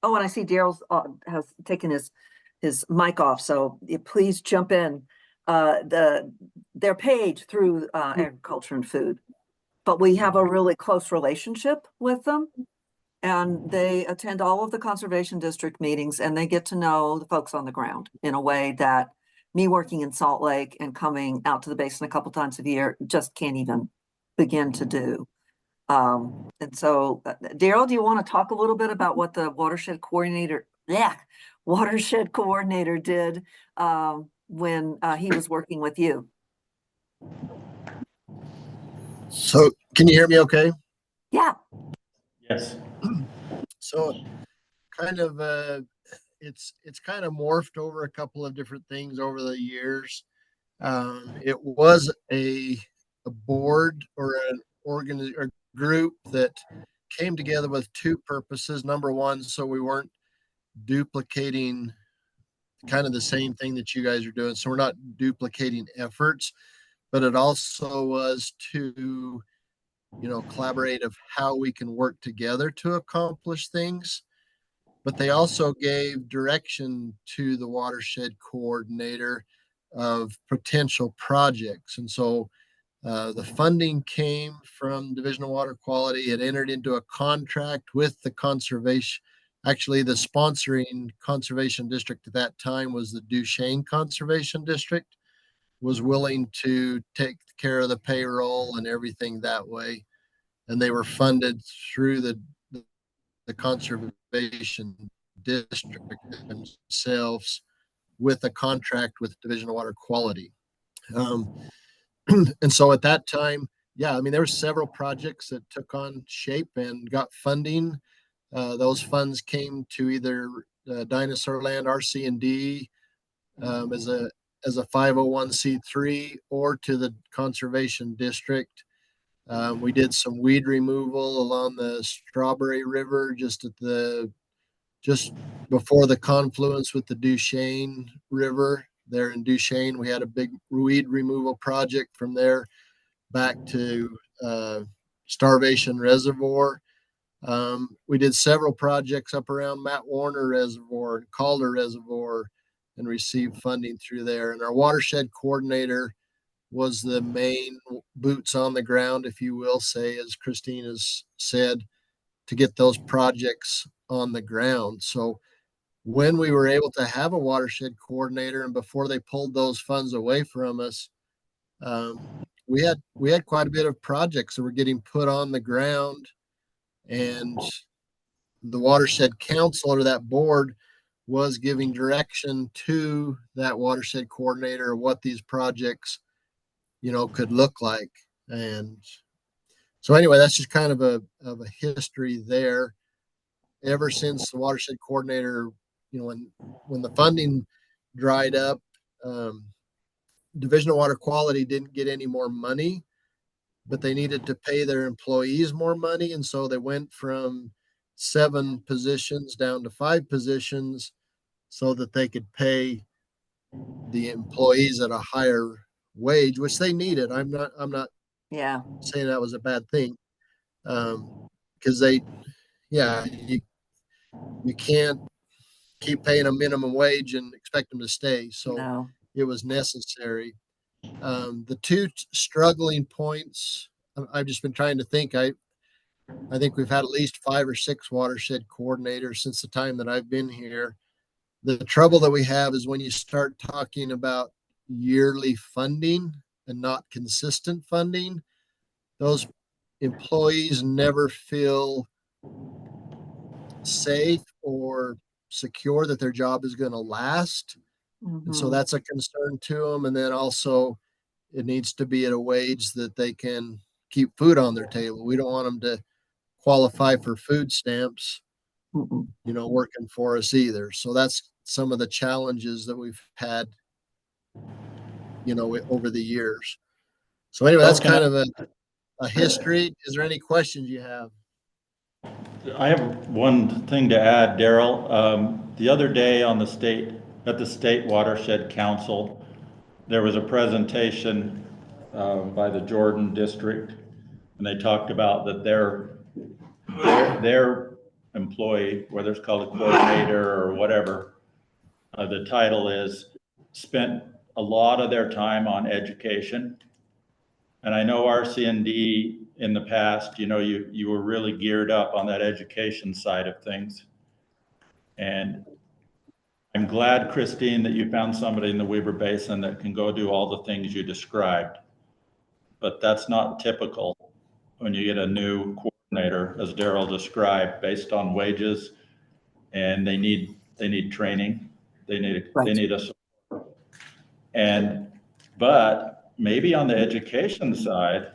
and I see Daryl's has taken his mic off, so please jump in. They're paid through Agriculture and Food, but we have a really close relationship with them, and they attend all of the conservation district meetings, and they get to know the folks on the ground in a way that me working in Salt Lake and coming out to the basin a couple times a year just can't even begin to do. And so, Daryl, do you want to talk a little bit about what the watershed coordinator did when he was working with you? So can you hear me okay? Yeah. Yes. So kind of, it's kind of morphed over a couple of different things over the years. It was a board or a group that came together with two purposes. Number one, so we weren't duplicating kind of the same thing that you guys are doing. So we're not duplicating efforts, but it also was to, collaborate of how we can work together to accomplish things. But they also gave direction to the watershed coordinator of potential projects. And so the funding came from Division of Water Quality. It entered into a contract with the conservation. Actually, the sponsoring conservation district at that time was the Duchesne Conservation District, was willing to take care of the payroll and everything that way. And they were funded through the conservation district themselves with a contract with Division of Water Quality. And so at that time, yeah, I mean, there were several projects that took on shape and got funding. Those funds came to either Dinosaur Land RC&D as a 501c3 or to the conservation district. We did some weed removal along the Strawberry River just before the confluence with the Duchesne River. There in Duchesne, we had a big weed removal project from there back to Starvation Reservoir. We did several projects up around Matt Warner Reservoir and Calder Reservoir and received funding through there. And our watershed coordinator was the main boots on the ground, if you will say, as Christine has said, to get those projects on the ground. So when we were able to have a watershed coordinator and before they pulled those funds away from us, we had quite a bit of projects that were getting put on the ground, and the watershed council or that board was giving direction to that watershed coordinator of what these projects, could look like. And so anyway, that's just kind of a history there. Ever since the watershed coordinator, when the funding dried up, Division of Water Quality didn't get any more money, but they needed to pay their employees more money. And so they went from 7 positions down to 5 positions so that they could pay the employees at a higher wage, which they needed. I'm not Yeah. saying that was a bad thing. Because you can't keep paying a minimum wage and expect them to stay. So No. it was necessary. The two struggling points, I've just been trying to think. I think we've had at least 5 or 6 watershed coordinators since the time that I've been here. The trouble that we have is when you start talking about yearly funding and not consistent funding, those employees never feel safe or secure that their job is going to last. And so that's a concern to them. And then also it needs to be at a wage that they can keep food on their table. We don't want them to qualify for food stamps, working for us either. So that's some of the challenges that we've had, over the years. So anyway, that's kind of a history. Is there any questions you have? I have one thing to add, Daryl. The other day at the State Watershed Council, there was a presentation by the Jordan District, and they talked about that their employee, whether it's called a coordinator or whatever the title is, spent a lot of their time on education. And I know RC&D in the past, you were really geared up on that education side of things. And I'm glad, Christine, that you found somebody in the Weber Basin that can go do all the things you described. But that's not typical when you get a new coordinator, as Daryl described, based on wages, and they need training. They need a support. But maybe on the education side,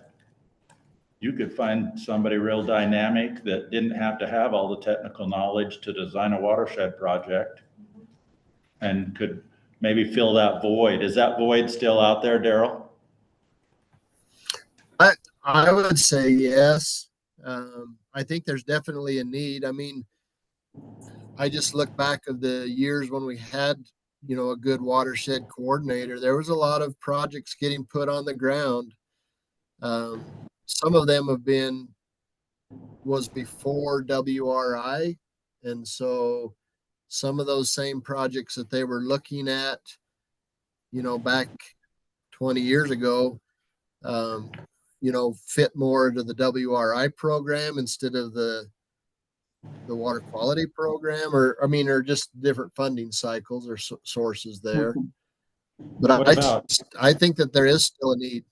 you could find somebody real dynamic that didn't have to have all the technical knowledge to design a watershed project and could maybe fill that void. Is that void still out there, Daryl? I would say yes. I think there's definitely a need. I mean, I just look back of the years when we had a good watershed coordinator, there was a lot of projects getting put on the ground. Some of them was before WRI. And so some of those same projects that they were looking at, back 20 years ago, fit more into the WRI program instead of the water quality program, or just different funding cycles or sources there. But I think that there is still a need.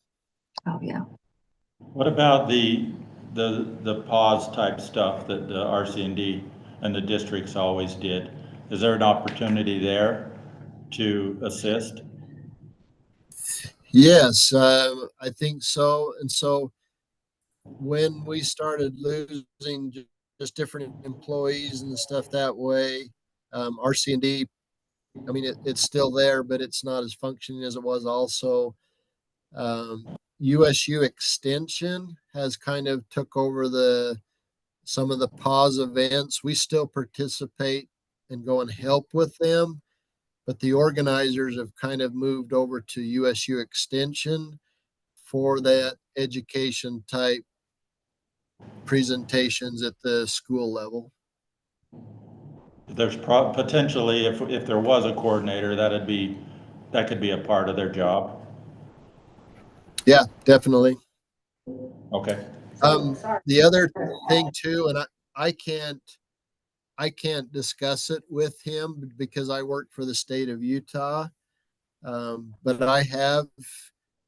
Oh, yeah. What about the pause type stuff that the RC&D and the districts always did? Is there an opportunity there to assist? Yes, I think so. And so when we started losing just different employees and stuff that way, RC&D, I mean, it's still there, but it's not as functioning as it was also. USU Extension has kind of took over some of the pause events. We still participate and go and help with them, but the organizers have kind of moved over to USU Extension for that education type presentations at the school level. There's potentially, if there was a coordinator, that could be a part of their job. Yeah, definitely. Okay. The other thing too, and I can't discuss it with him because I work for the state of Utah. But I have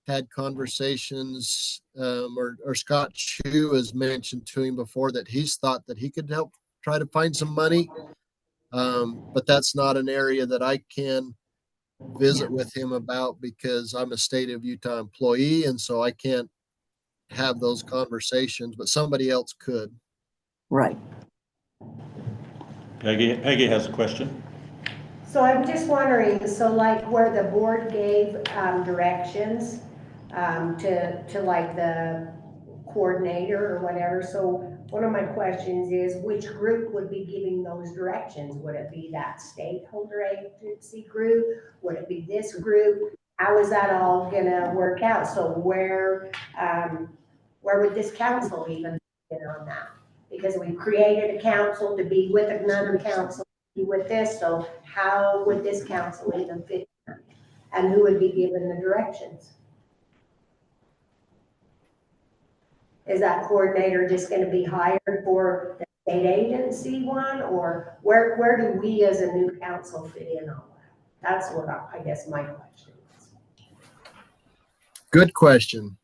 had conversations, or Scott Chu has mentioned to him before that he's thought that he could help try to find some money. But that's not an area that I can visit with him about because I'm a state of Utah employee. And so I can't have those conversations, but somebody else could. Right. Peggy has a question. So I'm just wondering, so like where the board gave directions to like the coordinator or whatever, so one of my questions is which group would be giving those directions? Would it be that stakeholder agency group? Would it be this group? How is that all gonna work out? So where would this council even fit on that? Because we've created a council to be with another council with this, so how would this council even fit in? And who would be given the directions? Is that coordinator just going to be hired for the state agency one, or where do we as a new council fit in on that? That's what I guess my question is. Good question.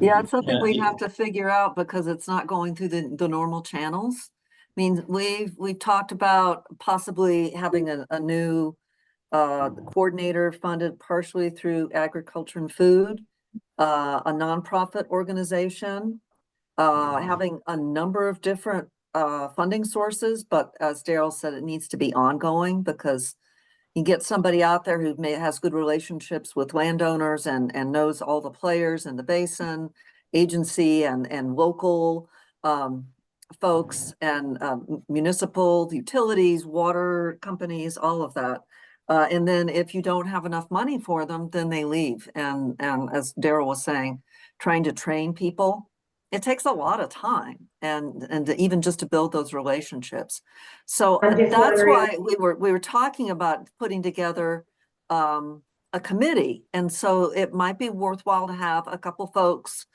Yeah, it's something we have to figure out because it's not going through the normal channels. I mean, we've talked about possibly having a new coordinator funded partially through agriculture and food, a nonprofit organization, having a number of different funding sources, but as Daryl said, it needs to be ongoing because you get somebody out there who has good relationships with landowners and knows all the players in the basin, agency and local folks and municipal utilities, water companies, all of that. And then if you don't have enough money for them, then they leave. And as Daryl was saying, trying to train people, it takes a lot of time and even just to build those relationships. So that's why we were talking about putting together a committee. And so it might be worthwhile to have a couple folks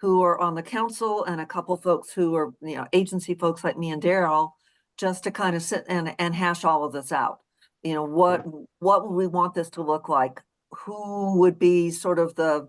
who are on the council and a couple folks who are, agency folks like me and Daryl, just to kind of sit and hash all of this out. What would we want this to look like? Who would be sort of the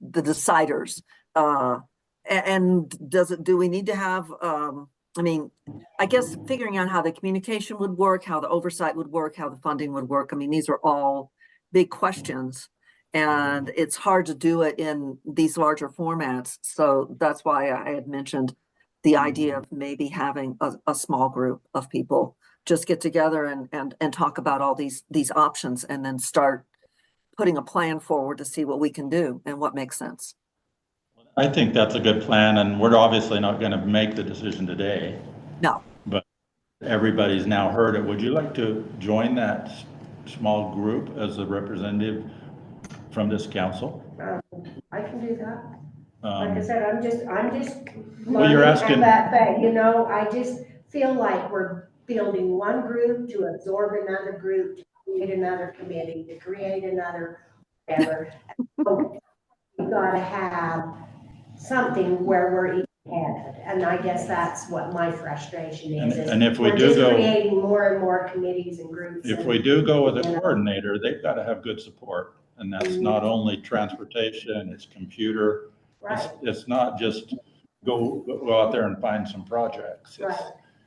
deciders? And do we need to have, I guess figuring out how the communication would work, how the oversight would work, how the funding would work. I mean, these are all big questions and it's hard to do it in these larger formats. So that's why I had mentioned the idea of maybe having a small group of people just get together and talk about all these options and then start putting a plan forward to see what we can do and what makes sense. I think that's a good plan, and we're obviously not going to make the decision today. No. But everybody's now heard it. Would you like to join that small group as a representative from this council? I can do that. Like I Um, said, I'm just Well, you're learning, asking- but you know, I just feel like we're building one group to absorb another group, to create another committee, to create another whatever. So we gotta have something where we're even headed, and I guess that's what my frustration is. And if we we're do just go- creating more and more committees and groups. If and, we do go with a you know, coordinator, they've got to have good support. And that's not only transportation, it's computer. Right, It's not just go out there and find some projects. right.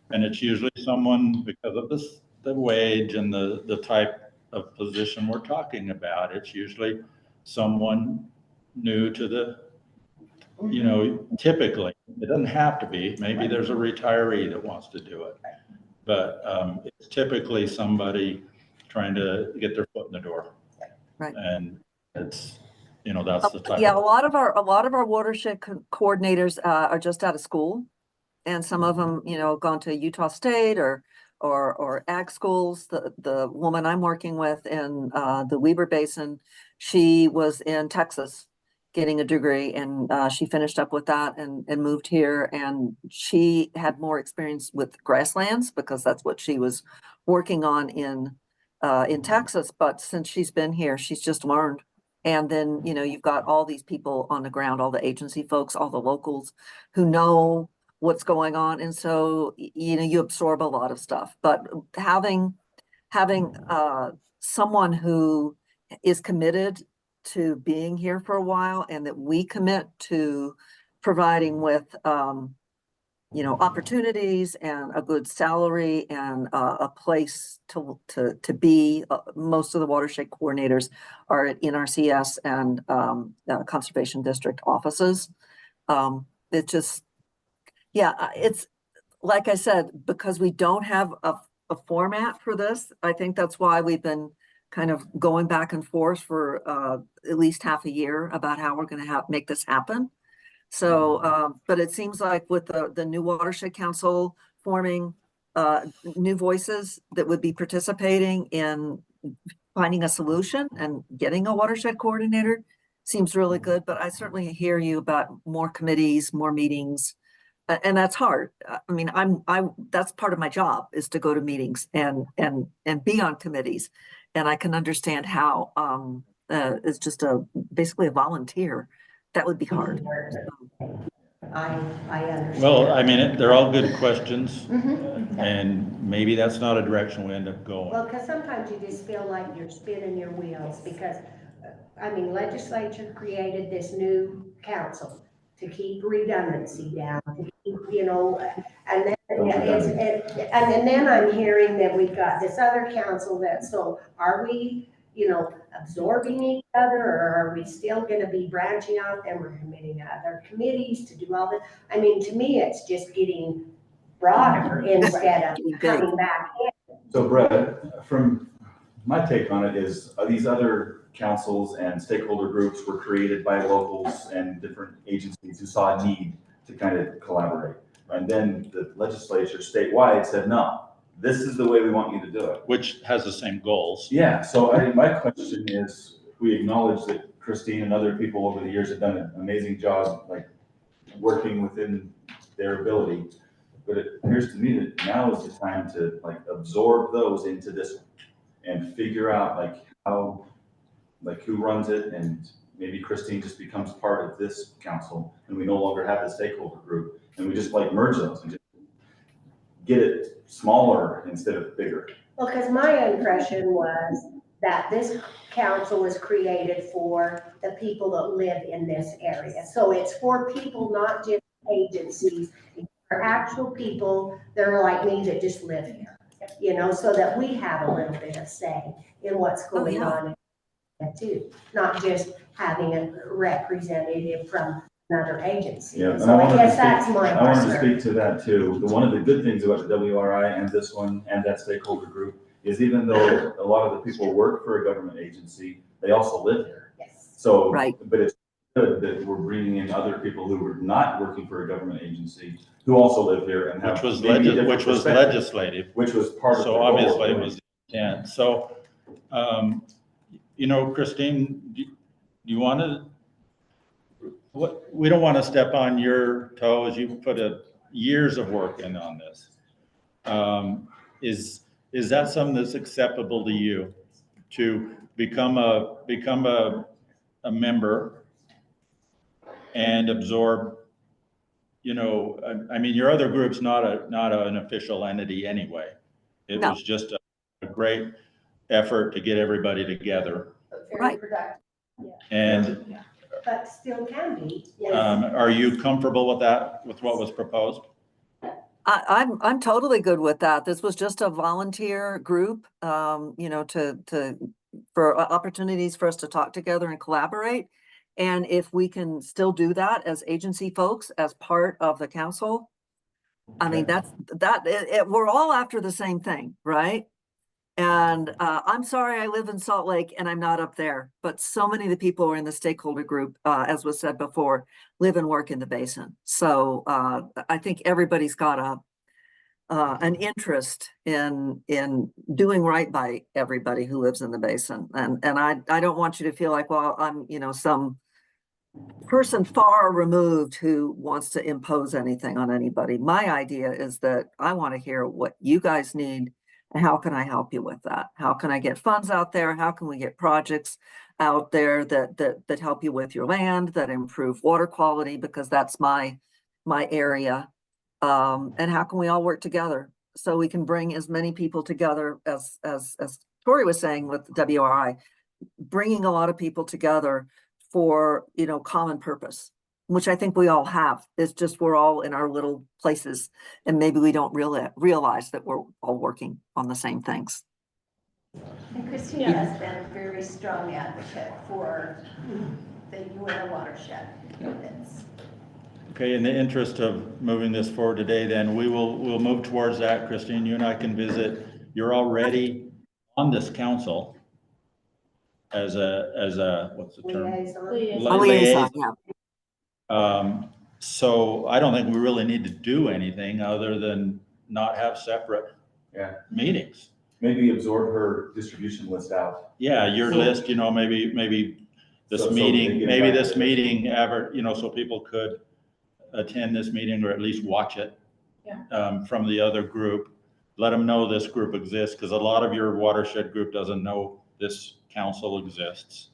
And it's usually someone, because of the wage and the type of position we're talking about, it's usually someone new to the, typically, it doesn't have to be, maybe there's a retiree that wants to do it. But it's typically somebody trying to get their foot in the door. Right. And it's, that's the type. Yeah, a lot of our watershed coordinators are just out of school. And some of them, gone to Utah State or ag schools. The woman I'm working with in the Weber Basin, she was in Texas getting a degree, and she finished up with that and moved here. And she had more experience with grasslands because that's what she was working on in Texas. But since she's been here, she's just learned. And then, you've got all these people on the ground, all the agency folks, all the locals who know what's going on. And so, you absorb a lot of stuff, but having someone who is committed to being here for a while, and that we commit to providing with, opportunities and a good salary and a place to be. Most of the watershed coordinators are at NRCS and Conservation District offices. It just, it's like I said, because we don't have a format for this. I think that's why we've been kind of going back and forth for at least half a year about how we're going to make this happen. So, but it seems like with the new Watershed Council forming new voices that would be participating in finding a solution and getting a watershed coordinator seems really good. But I certainly hear you about more committees, more meetings. And that's hard. I mean, that's part of my job, is to go to meetings and be on committees. And I can understand how it's just basically a volunteer. That would be hard. I understand. Well, I mean, they're all good questions, Mhm. and maybe that's not a direction we end up going. Well, because sometimes you just feel like you're spinning your wheels because, legislature created this new council to keep redundancy down, to keep, and then and then I'm hearing that we've got this other council so are we, absorbing each other, or are we still gonna be branching out and we're committing other committees to do all this? I mean, to me, it's just getting broader instead of coming back in. So Brett, from my take on it is these other councils and stakeholder groups were created by locals and different agencies who saw a need to kind of collaborate. And then the legislature statewide said, no, this is the way we want you to do it. Which has the same goals. Yeah, so my question is, we acknowledge that Christine and other people over the years have done an amazing job, like working within their ability. But it appears to me that now is the time to absorb those into this one and figure out how, who runs it, and maybe Christine just becomes part of this council and we no longer have the stakeholder group, and we just merge those and just get it smaller instead of bigger. Well, because my impression was that this council was created for the people that live in this area. So it's for people, not just agencies, for actual people that are like me that just live here, so that we have a little bit of say in what's going on too, not just having a representative from another agency. Yeah, so I guess that's my I wanted to concern. speak to that too. One of the good things about the WRI and this one and that stakeholder group is, even though a lot of the people work for a government agency, they also live here. Yes. So, Right. but it's good that we're bringing in other people who were not working for a government agency, who also live here and have Which was maybe a different which was perspective, legislative. which was part of the So goal. obviously it was the intent. So, you know, Christine, do you want to, we don't want to step on your toes. You put years of work in on this. Is that something that's acceptable to you, to become a member and absorb, you know, I mean, your other group's not an official entity anyway. It No. was just a great effort to get everybody together. Very Right. productive, And But still can be, yes. are you comfortable with that, with what was proposed? I'm totally good with that. This was just a volunteer group, you know, for opportunities for us to talk together and collaborate. And if we can still do that as agency folks, as part of the council, I mean, we're all after the same thing, right? And I'm sorry I live in Salt Lake and I'm not up there, but so many of the people who are in the stakeholder group, as was said before, live and work in the basin. So I think everybody's got an interest in doing right by everybody who lives in the basin. And I don't want you to feel like, well, I'm, you know, some person far removed who wants to impose anything on anybody. My idea is that I want to hear what you guys need and how can I help you with that? How can I get funds out there? How can we get projects out there that help you with your land, that improve water quality, because that's my area. And how can we all work together so we can bring as many people together as Tori was saying with WRI, bringing a lot of people together for, you know, common purpose, which I think we all have. It's just we're all in our little places and maybe we don't realize that we're all working on the same things. And Christina has been a very strong advocate for the Uintah Watershed. It's- Okay, in the interest of moving this forward today, then we'll move towards that. Christine, you and I can visit. You're already on this council as a what's the term? Liaison. Liaison, yeah. So I don't think we really need to do anything other than not have separate meetings. Maybe absorb her distribution list out. Yeah, your list, you know, maybe this So meeting, they get maybe invited. this meeting ever, you know, so people could attend this meeting or at least watch it from the other group. Let them know this group exists, because a lot of your watershed group doesn't know this council exists.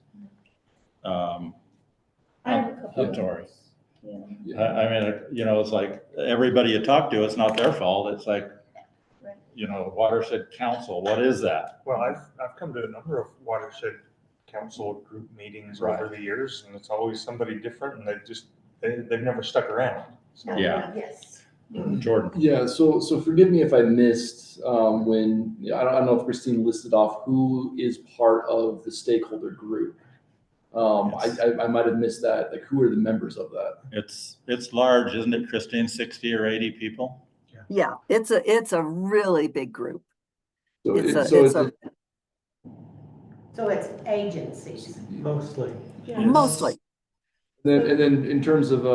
I'm sorry. I mean, you know, it's like everybody you talk to, it's not their fault. It's like, you know, watershed council, what is that? Well, I've come to a number of watershed council group meetings Right. over the years, and it's always somebody different, and they've never stuck around. So, Yeah. Yes. Jordan. Yeah, so forgive me if I missed when, I don't know if Christine listed off who is part of the stakeholder group. Yes. I might have missed that. Like, who are the members of that? It's large, isn't it, Christine? 60 or 80 people? Yeah, it's a really big group. So So it's agencies. Mostly. Mostly. and then in terms of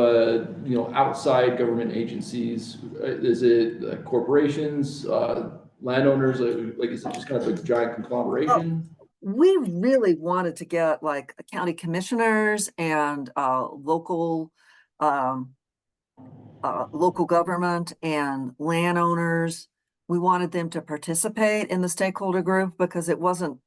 you know, outside government agencies, is it corporations, landowners? Like is it just kind of a giant conglomeration? We really wanted to get like county commissioners and local government and landowners. We wanted them to participate in the stakeholder group because it wasn't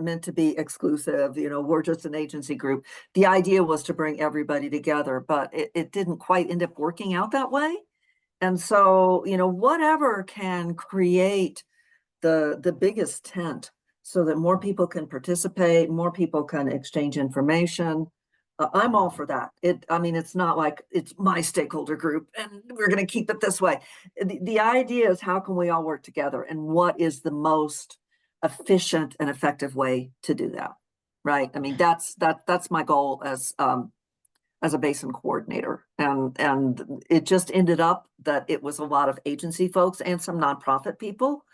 meant to be exclusive. You know, we're just an agency group. The idea was to bring everybody together, but it didn't quite end up working out that way. And so, you know, whatever can create the biggest tent so that more people can participate, more people can exchange information. I'm all for that. I mean, it's not like it's my stakeholder group and we're going to keep it this way. The idea is how can we all work together and what is the most efficient and effective way to do that, right? I mean, that's my goal as a basin coordinator. And it just ended up that it was a lot of agency folks and some nonprofit people.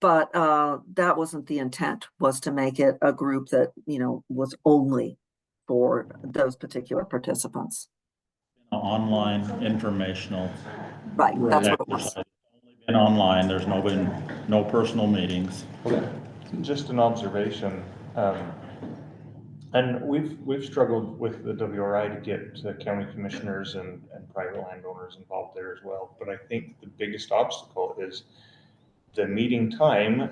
But that wasn't the intent, was to make it a group that, you know, was only for those particular participants. Online informational Right, that's what it was. exercise. Been online, there's been no personal meetings. Just an observation, and we've struggled with the WRI to get county commissioners and private landowners involved there as well. But I think the biggest obstacle is the meeting time.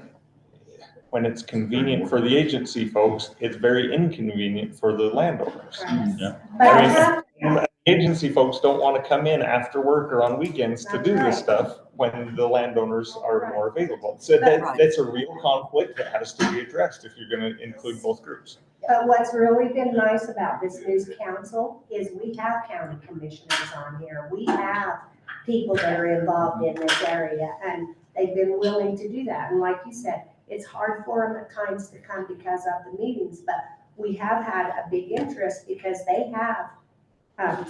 When it's convenient for the agency folks, it's very inconvenient for the landowners. Yeah. I mean, agency folks don't want to come in after work or on weekends to do this stuff when the landowners are more available. So that's a real conflict that has to be addressed if you're going to include both groups. But what's really been nice about this new council is we have county commissioners on here. We have people that are involved in this area, and they've been willing to do that. And like you said, it's hard for them at times to come because of the meetings, but we have had a big interest because they have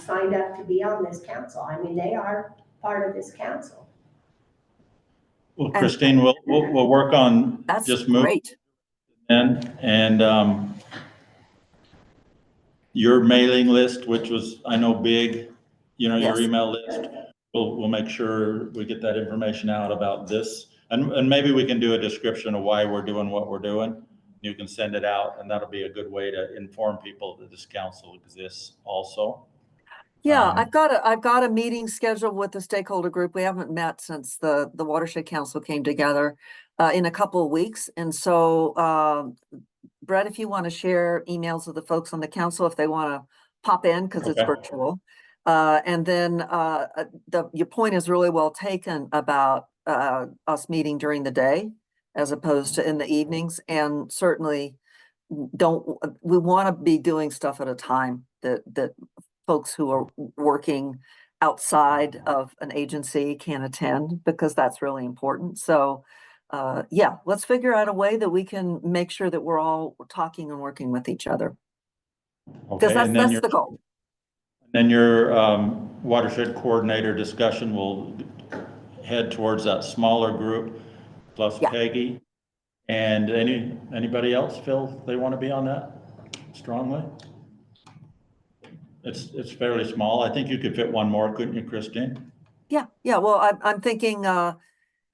signed up to be on this council. I mean, they are part of this council. Well, Christine, we'll work on That's just moving great. and your mailing list, which was, I know, big, your Yes. email list. We'll make sure we get that information out about this. And maybe we can do a description of why we're doing what we're doing. You can send it out, and that'll be a good way to inform people that this council exists also. Yeah, I've got a meeting scheduled with the stakeholder group. We haven't met since the Watershed Council came together in a couple of weeks. And so, Brett, if you want to share emails of the folks on the council, if they want to pop in, because it's virtual. And then your point is really well taken about us meeting during the day as opposed to in the evenings. And certainly we want to be doing stuff at a time that folks who are working outside of an agency can attend, because that's really important. So yeah, let's figure out a way that we can make sure that we're all talking and working with each other. Because that's the goal. Then your watershed coordinator discussion will head towards that smaller group plus Peggy. And anybody else feel they want to be on that strongly? It's fairly small. I think you could fit one more, couldn't you, Christine? Yeah. Well, I'm thinking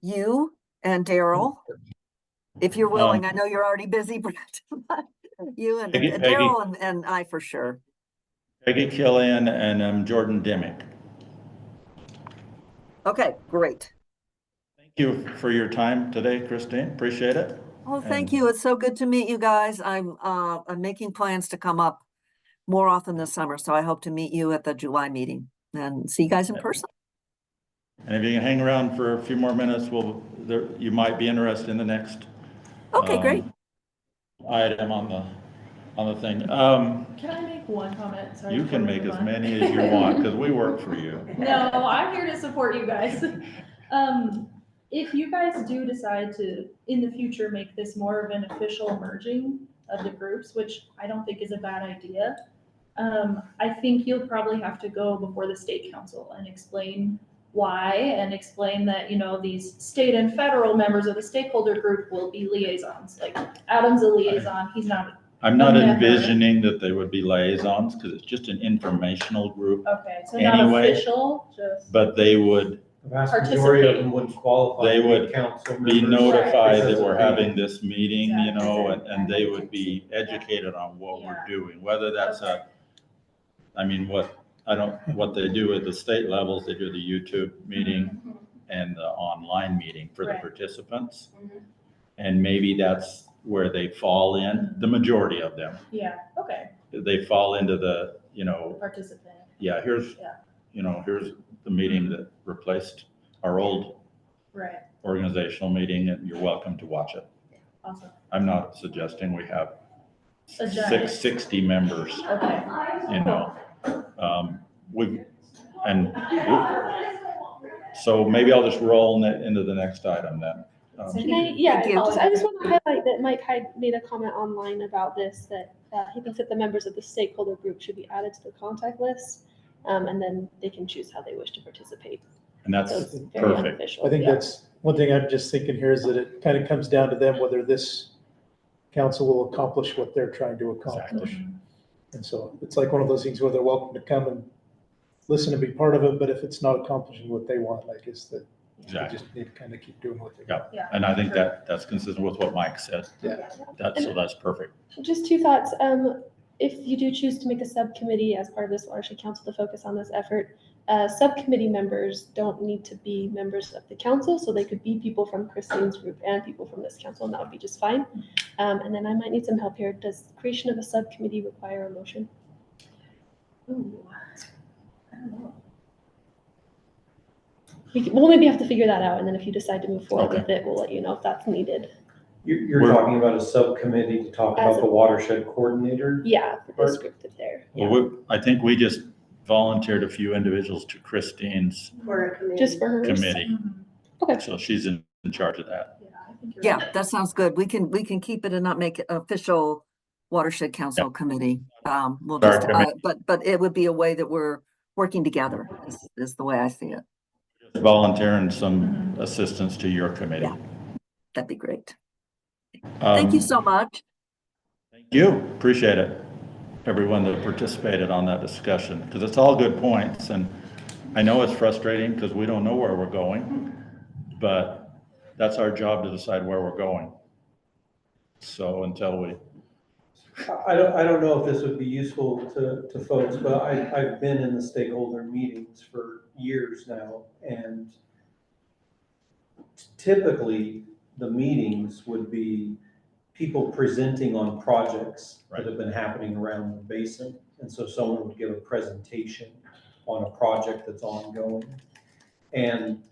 you and Daryl, if you're willing. I know you're already busy, Brett. You and Daryl and I for sure. Peggy Killian and Jordan Dimmick. Okay, great. Thank you for your time today, Christine. Appreciate it. Oh, thank you. It's so good to meet you guys. I'm making plans to come up more often this summer, so I hope to meet you at the July meeting and see you guys in person. And if you can hang around for a few more minutes, you might be interested in the next. Okay, great. Item on the thing. Can I make one comment? Sorry. You can make as many as you want, because we work for you. No, I'm here to support you guys. If you guys do decide to, in the future, make this more of an official merging of the groups, which I don't think is a bad idea, I think you'll probably have to go before the state council and explain why, and explain that, these state and federal members of the stakeholder group will be liaisons. Like Adam's a liaison, he's not. I'm not envisioning that they would be liaisons, because it's just an informational group. Okay, so not official, just. But they would. The vast majority of them wouldn't qualify. They would council be members notified because that we're of having this meeting, Exactly. and they would be educated on what we're doing, whether that's what they do at the state levels, they do the YouTube meeting and the online meeting for the participants. And maybe that's where they fall in, the majority of them. Yeah, okay. They fall into the, Participant. yeah, here's the meeting that replaced our old organizational meeting, and you're welcome to watch it. Awesome. I'm not suggesting we have A giant. 60 members, Okay. So maybe I'll just roll into the next item then. I just want to highlight that Mike had made a comment online about this, that he thinks that the members of the stakeholder group should be added to the contact list, and then they can choose how they wish to participate. And that's perfect. I think that's one thing I'm just thinking here, is that it kind of comes down to them, whether this council will accomplish what they're trying to accomplish. Exactly. And so it's like one of those things where they're welcome to come and listen and be part of it, but if it's not accomplishing what they want, I guess that they Exactly. just need to kind of keep doing what they Yeah. want. Yeah. And I think that's consistent with what Mike said. Yeah. That's perfect. Just two thoughts. If you do choose to make a subcommittee as part of this watershed council to focus on this effort, subcommittee members don't need to be members of the council, so they could be people from Christine's group and people from this council, and that would be just fine. And then I might need some help here. Does the creation of a subcommittee require a motion? Ooh, I don't know. We'll maybe have to figure that out, and then if you decide to move forward Okay. with it, we'll let you know if that's needed. You're We're- talking about a subcommittee to talk As about the watershed coordinator? Yeah, for this group that's there. Yeah. Well, I think we just volunteered a few individuals to Christine's For a committee. Just for hers. committee. Okay. So she's in charge of that. Yeah, I think you're Yeah, right. that sounds good. We can keep it and not make it official watershed council committee. We'll Sorry, just, Kevin. but it would be a way that we're working together is the way I see it. Volunteering some assistance to your committee. Yeah. That'd be great. Thank you so much. Thank you. Appreciate it. Everyone that participated on that discussion, because it's all good points. And I know it's frustrating because we don't know where we're going, but that's our job to decide where we're going. So until we, I don't know if this would be useful to folks, but I've been in the stakeholder meetings for years now, and typically the meetings would be people presenting on projects that have been happening around the basin. And so someone would give a presentation on a project that's ongoing. And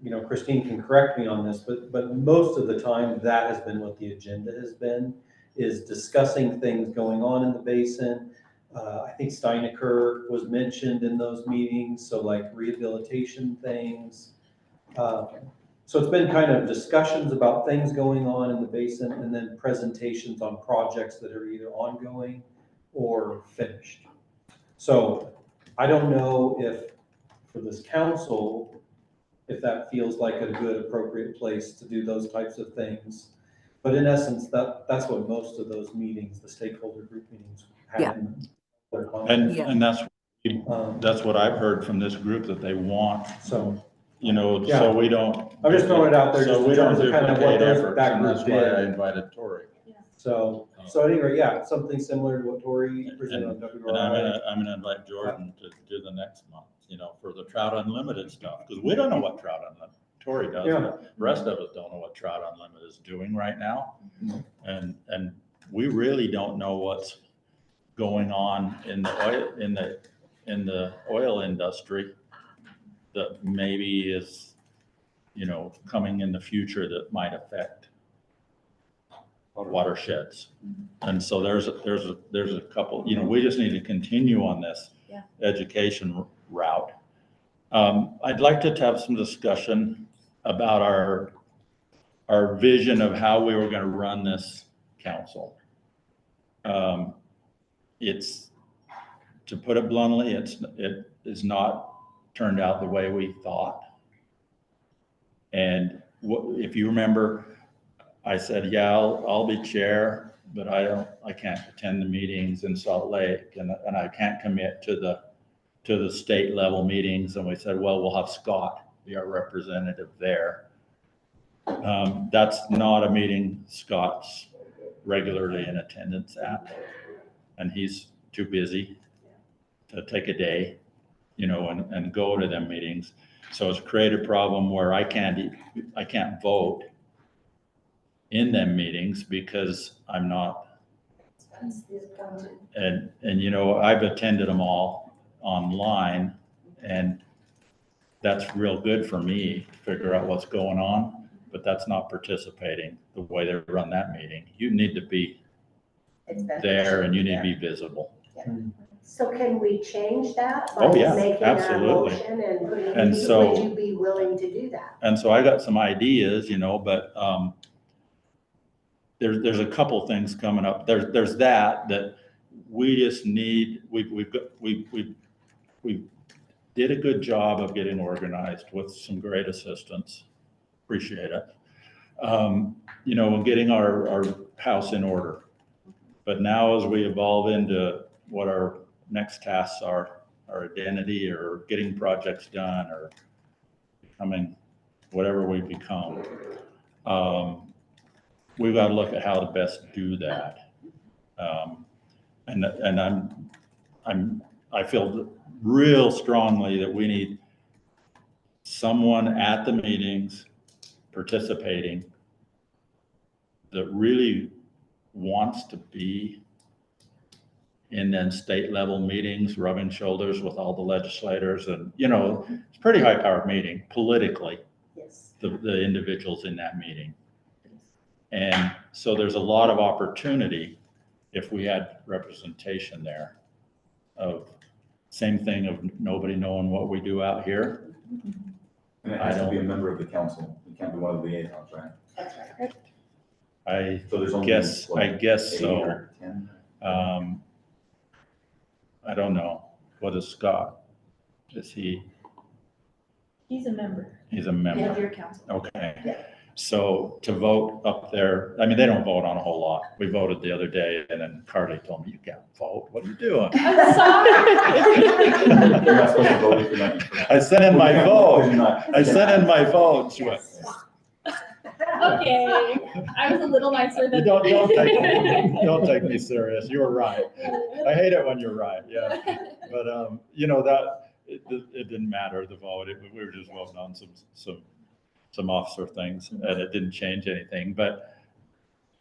you know, Christine can correct me on this, but most of the time that has been what the agenda has been, is discussing things going on in the basin. I think Steinecker was mentioned in those meetings, so like rehabilitation things. So it's been kind of discussions about things going on in the basin and then presentations on projects that are either ongoing or finished. So I don't know if for this council, if that feels like a good appropriate place to do those types of things. But in essence, that's what most of those meetings, the stakeholder group meetings have in their content. and that's what I've heard from this group that they want. So, you know, Yeah. so we don't. I'm just throwing it out there So just in we don't terms of kind of what duplicate those- efforts, that and group that's why I did. invited Tori. So at any rate, yeah, something similar to what Tori presented on WRI. And I'm gonna invite Jordan to do the next month, you know, for the Trout Unlimited stuff, because we don't know what Trout Unlimited, Tori does, Yeah. but the rest of us don't know what Trout Unlimited is doing right now. And we really don't know what's going on in the oil industry that maybe is, you know, coming in the future that might affect watersheds. And so there's a couple, you know, we just need to continue on this education route. I'd like to have some discussion about our vision of how we were gonna run this council. It's, to put it bluntly, it is not turned out the way we thought. And if you remember, I said, yeah, I'll be chair, but I can't attend the meetings in Salt Lake, and I can't commit to the state level meetings. And we said, well, we'll have Scott be our representative there. That's not a meeting Scott's regularly in attendance at, and he's too busy to take a day, you know, and go to them meetings. So it's created a problem where I can't vote in them meetings because I'm not. And you know, I've attended them all online, and that's real good for me to figure out what's going on, but that's not participating the way they run that meeting. You need to be there and you need to be visible. So can we change that Oh, by yeah, making that absolutely. motion and putting, And so- would you be willing to do that? And so I got some ideas, you know, but there's a couple things coming up. There's that we just need, we did a good job of getting organized with some great assistance. Appreciate it. You know, getting our house in order. But now as we evolve into what our next tasks are, our identity or getting projects done or becoming whatever we become, we've got to look at how to best do that. And I feel real strongly that we need someone at the meetings participating that really wants to be in then state level meetings, rubbing shoulders with all the legislators, and it's a pretty high powered meeting politically, Yes. the individuals in that meeting. And so there's a lot of opportunity if we had representation there of same thing of nobody knowing what we do out here. And it has to be a member of the council. It can't be one of the liaisons, right? That's right. So there's only guess eight so. or 10? I don't know. What is Scott? Is he? He's a member He's a of member. your council. Okay. Yeah. So to vote up there, I mean, they don't vote on a whole lot. We voted the other day and then Carly told me, you can't vote. What are you doing? I'm sorry. You're not supposed to vote if you're not. I sent in my vote. You're not- I sent in my vote. She went, Okay, I was a little nicer you than. don't take me serious. You were right. I hate it when you're right. Yeah. But, that it didn't matter the vote. We were just voting on some officer things and it didn't change anything. But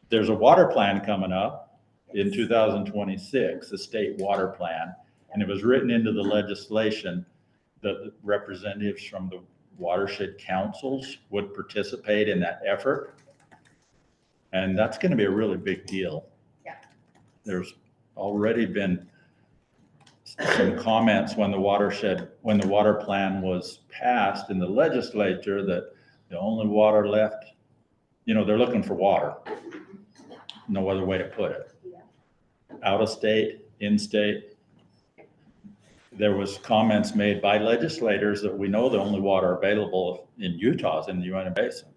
there's a water plan coming up in 2026, the state water plan. And it was written into the legislation that the representatives from the watershed councils would participate in that effort. And that's going to be a really big deal. Yeah. There's already been some comments when the water plan was passed in the legislature that the only water left, they're looking for water. No other way to put it. Yeah. Out of state, in state. There was comments made by legislators that we know the only water available in Utah is in the Uintah Basin,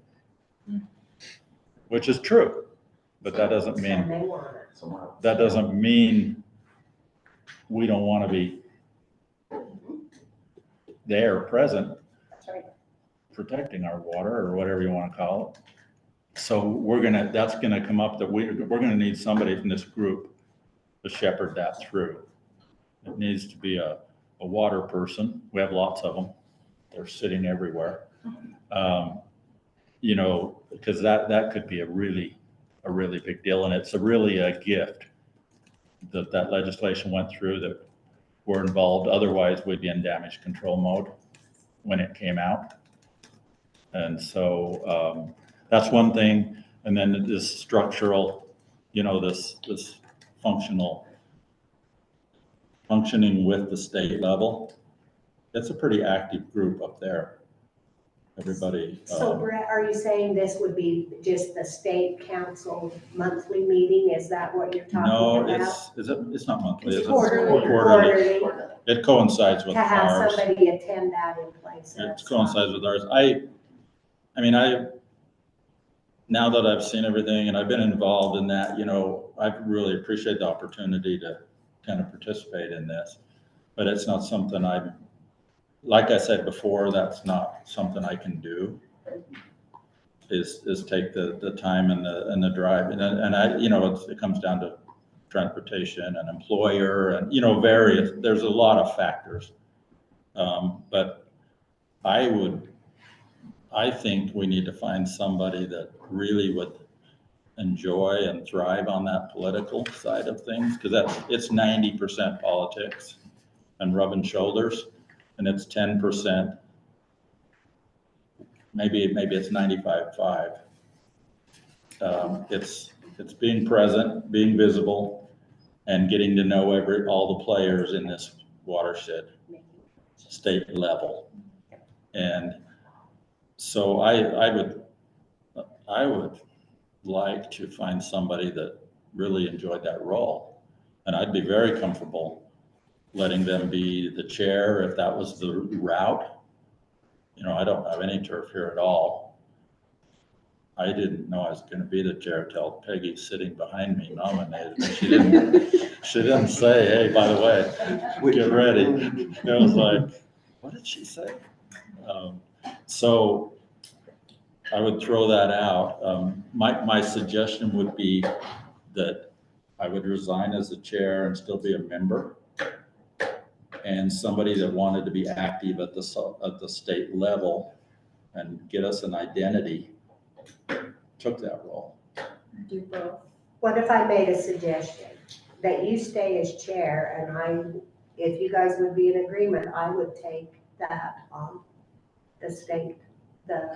which is true, but that doesn't mean we don't want to be there, present, That's right. protecting our water or whatever you want to call it. So that's gonna come up that we're gonna need somebody from this group to shepherd that through. It needs to be a water person. We have lots of them. They're sitting everywhere. Because that could be a really big deal. And it's really a gift that legislation went through that we're involved. Otherwise we'd be in damage control mode when it came out. And so that's one thing. And then this structural, this functioning with the state level. It's a pretty active group up there. Everybody. So Brett, are you saying this would be just the state council monthly meeting? Is that what you're talking about? No, it's not monthly. It's It's quarterly. It coincides with To have ours. somebody attend that in place. It coincides with ours. Now that I've seen everything and I've been involved in that, I really appreciate the opportunity to kind of participate in this, but it's not something like I said before, that's not something I can do, is take the time and the drive. And it comes down to transportation and employer and, there's a lot of factors. But I think we need to find somebody that really would enjoy and thrive on that political side of things, because it's 90% politics and rubbing shoulders, and it's 10%, maybe it's 95.5. It's being present, being visible, and getting to know all the players in this watershed state level. And so I would like to find somebody that really enjoyed that role. And I'd be very comfortable letting them be the chair if that was the route. I don't have any turf here at all. I didn't know I was gonna be the chair till Peggy sitting behind me nominated. She didn't say, hey, by the way, get ready. It was like, what did she say? So I would throw that out. My suggestion would be that I would resign as the chair and still be a member. And somebody that wanted to be active at the state level and get us an identity took that role. Do both. What if I made a suggestion that you stay as chair and if you guys would be in agreement, I would take that on the state,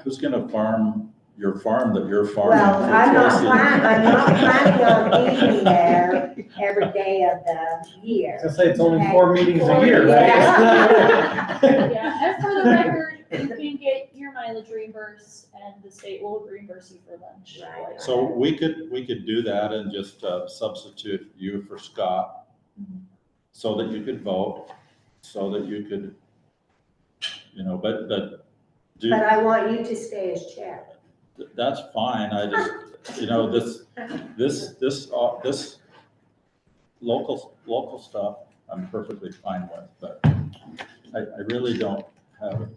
Who's gonna farm your farm that you're farming? Well, for I'm not Tracy? planning on being there every day of the year. To say it's only Okay. 4 meetings a year, right? Yeah, and for the record, you can get your mileage reimbursed and the state will reimburse you for lunch. Right. So we could do that and just substitute you for Scott so that you could vote, so that you could, but do, But I want you to stay as chair. that's fine. I just, this local stuff, I'm perfectly fine with, but I really don't have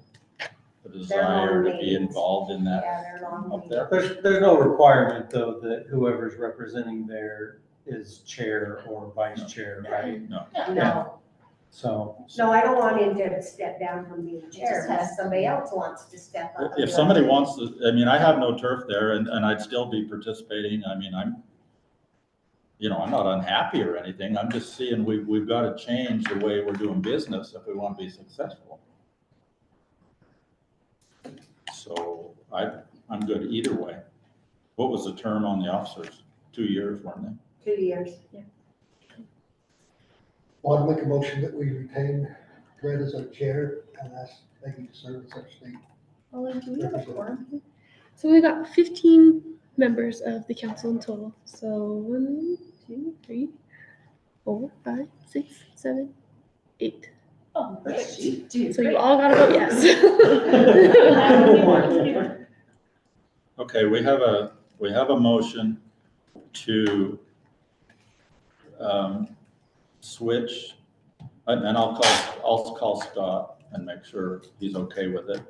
a desire to be involved in that Yeah, they're long up meetings. there. There's no requirement though that whoever's representing there is chair or vice chair, right? No. No, So. no, I don't want him to step down from being chair unless somebody else wants to step up. If somebody wants to, I have no turf there and I'd still be participating. I'm not unhappy or anything. I'm just seeing we've got to change the way we're doing business if we want to be successful. So I'm good either way. What was the term on the officers? 2 years, weren't they? 2 years. Well, I'd make a motion that we retain Brett as our chair and ask Peggy to serve as our state. Well, do we have a quorum? So we've got 15 members of the council in total. So 1, 2, 3, 4, 5, 6, 7, 8. Oh, So you all gotta vote yes. Okay, we have a motion to switch, and I'll call Scott and make sure he's okay with it.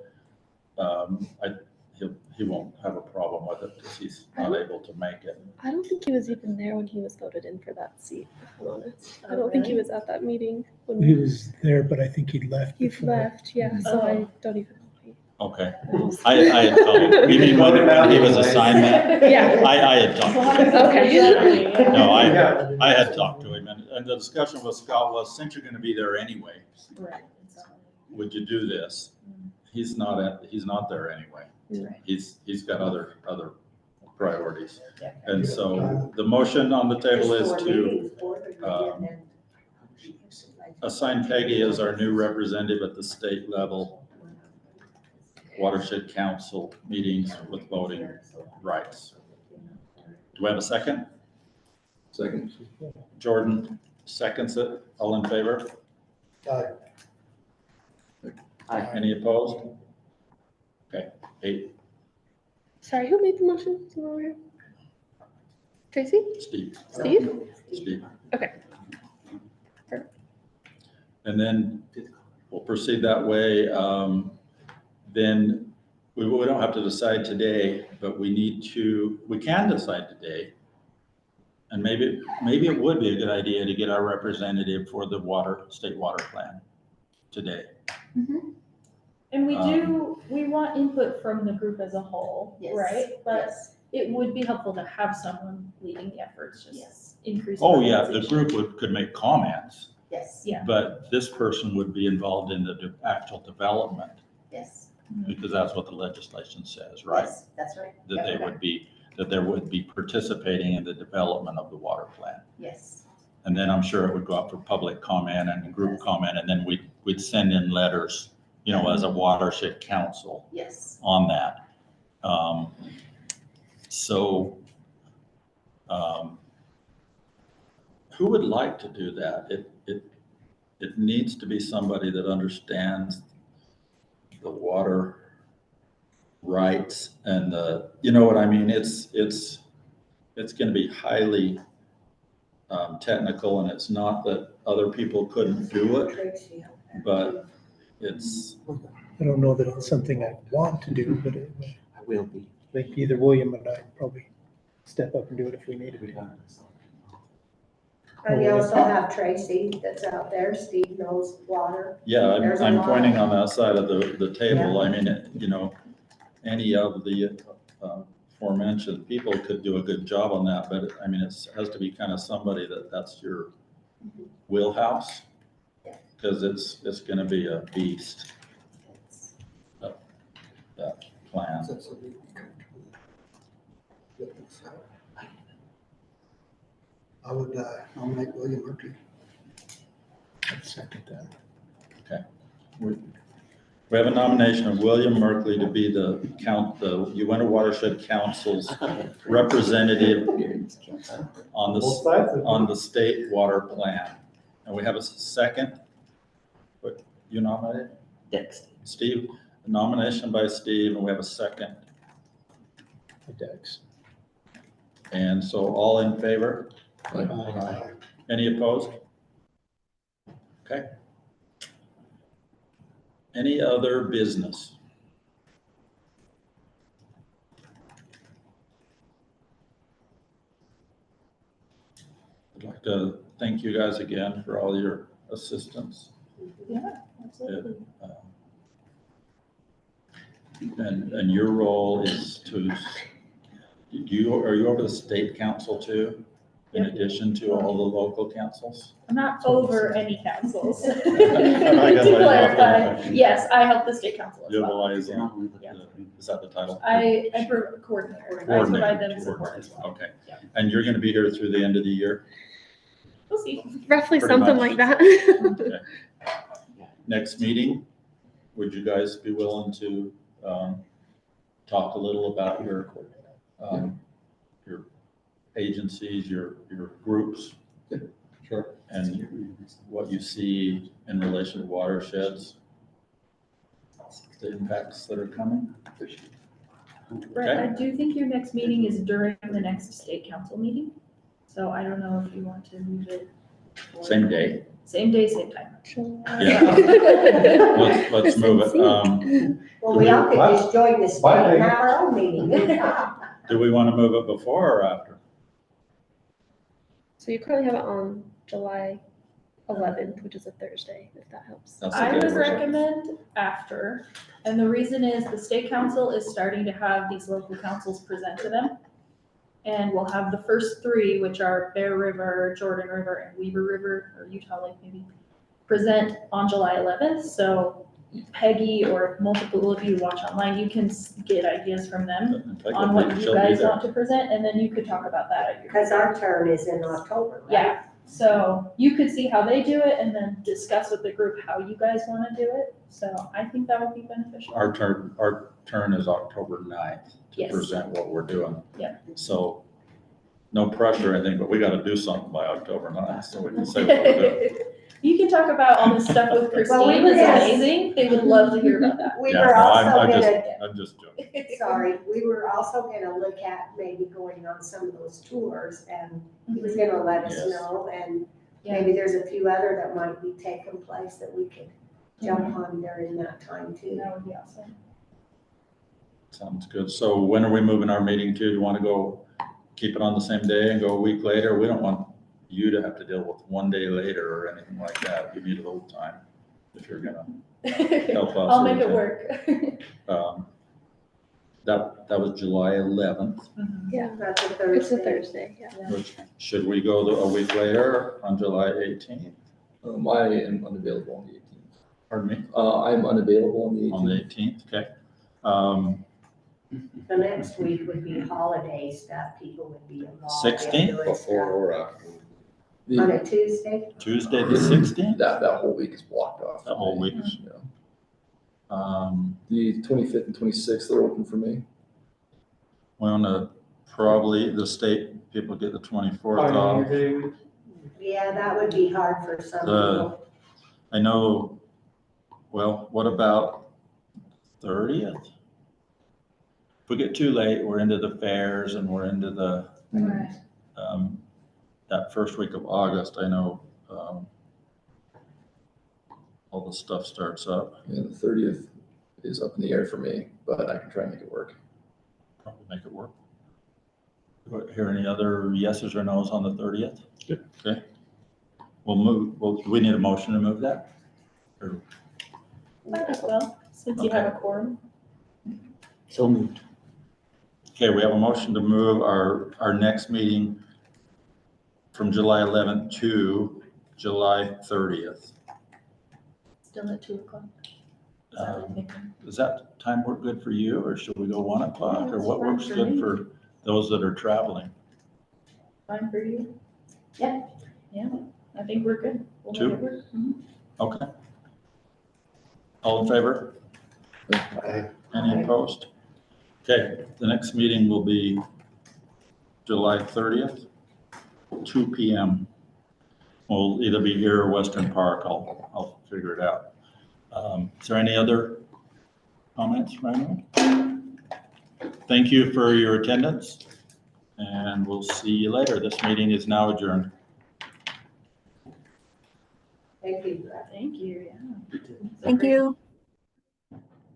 He won't have a problem with it because he's not able to make it. I don't think he was even there when he was voted in for that seat, if I'm honest. I Oh, don't think he really? was at that meeting when He was there, but I think he left he before. left, yeah, so I don't even know. Okay, I had called, you mean when he was assigned that? Yeah. I had talked to him. Okay. No, I had talked to him and the discussion with Scott was, since you're gonna be there anyway, Right. would you do this? He's not there anyway. Right. He's got other priorities. And so the motion on the table is to assign Peggy as our new representative at the state level Watershed Council meetings with voting rights. Do we have a second? Second. Jordan seconds it. All in favor? Aye. Any opposed? Okay, 8. Sorry, who made the motion? Someone over here? Tracy? Steve. Steve? Okay. And then we'll proceed that way. Then we don't have to decide today, but we can decide today. And maybe it would be a good idea to get our representative for the state water plan today. And we want input from the group as a whole, Yes. right? But Yes. it would be helpful to have someone leading the efforts, just Yes. increase. Oh, yeah, the organization. group could make comments, Yes. Yeah. but this person would be involved in the actual development Yes. because that's what the legislation says, right? Yes, that's right. That they would be participating in the development of the water plan. Yes. And then I'm sure it would go up for public comment and group comment, and then we'd send in letters, as a watershed council Yes. on that. Who would like to do that? It needs to be somebody that understands the water rights and you know what I mean? It's gonna be highly technical, and it's not that other people couldn't do it, but it's, I don't know that it's something I want to do, but I will be. I think either William and I probably step up and do it if we need it. And you also have Tracy that's out there. Steve knows water. yeah, There's a I'm lot. pointing on that side of the table. I mean, you know, any of the aforementioned people could do a good job on that, but I mean, it has to be kind of somebody that's your wheelhouse, because it's gonna be a beast, that plan. I would nominate William Murphy. I'd second that. Okay. We have a nomination of William Merkley to be the Uintah Watershed Council's representative on the state water plan. And we have a second. What, you nominated? Dex. Steve, a nomination by Steve, and we have a second. Dex. And so all in favor? Aye. Any opposed? Okay. Any other business? I'd like to thank you guys again for all your assistance. Yeah, absolutely. And your role is to, are you over the state council too? In addition to all the local councils? I'm not over any councils. I To guess I clarify, know. yes, I help the state council as You're the well. liaison. Is that the title? I coordinator. I provide them support as well. Okay. Yeah. And you're gonna be here through the end of the year? We'll see. Roughly Pretty something much. like that. Okay. Next meeting, would you guys be willing to talk a little about your agencies, your groups? Sure. And what you see in relation to watersheds, the impacts that are coming? Brett, I do think your next meeting is during the next state council meeting. So I don't know if you want to move it. Same day? Same day, same time. Yeah. Let's move it. Well, we all could just join the state and have our own meeting. Do we want to move it before or after? So you currently have it on July 11th, which is a Thursday, if that helps. I would recommend after, and the reason is the state council is starting to have these local councils present to them. And we'll have the first three, which are Bear River, Jordan River, and Weaver River, or Utah Lake maybe, present on July 11th. So Peggy or multiple of you watch online, you can get ideas from them on what you guys want to present, and then you could talk about that at your. Because our turn is in October, right? Yeah, so you could see how they do it and then discuss with the group how you guys want to do it. So I think that would be beneficial. Our turn is October 9th to Yes. present what we're doing. Yeah. So no pressure, I think, but we got to do something by October 9th so we can say what we're doing. You can talk about all this stuff with Christine, it's amazing, they would love to hear about that. We Yeah, were no, also I'm gonna, just joking. sorry, we were also gonna look at maybe going on some of those tours, and he was gonna let us Yes. know, and Yeah. maybe there's a few other that might be taking place that we could jump on during that time too. That would be awesome. Sounds good. So when are we moving our meeting to? Do you want to go, keep it on the same day and go a week later? We don't want you to have to deal with one day later or anything like that. You need a little time if you're gonna help us. I'll make or it work. That was July 11th. Yeah, That's a Thursday. it's a Thursday, yeah. Which, should we go a week later on July 18th? I am unavailable on the 18th. Pardon me? I'm unavailable on the 18th. On the 18th, okay. The next week would be holiday stuff, people would be involved. 16th? doing stuff. Or after. On a Tuesday? Tuesday the 16th? That whole week is blocked off. That whole week. Yeah. The 25th and 26th are open for me. We want to probably, the state people get the 24th off. Yeah, that would be hard for some people. I know, well, what about 30th? if we get too late, we're into the fairs and we're into the, Right. that first week of August, I know, all the stuff starts up. Yeah, the 30th is up in the air for me, but I can try and make it work. Probably make it work. Hear any other yeses or nos on the 30th? Good. Okay. Do we need a motion to move that? Or- Might as well, since you have a quorum. So moved. Okay, we have a motion to move our next meeting from July 11th to July 30th. Still at 2:00. Is that what you're thinking? Does that time work good for you, or should we go 1 o'clock, or that's what fine works for good me. for those that are traveling? Fine for you? Yeah. Yeah, I think we're good. We'll make 2? it work. Mhm. Okay. All in favor? Any opposed? Okay, the next meeting will be July 30th, 2 PM. We'll either be here or Western Park. I'll figure it out. Is there any other comments, Ryan? Thank you for your attendance, and we'll see you later. This meeting is now adjourned. Thank you. Thank you, yeah. Thank you.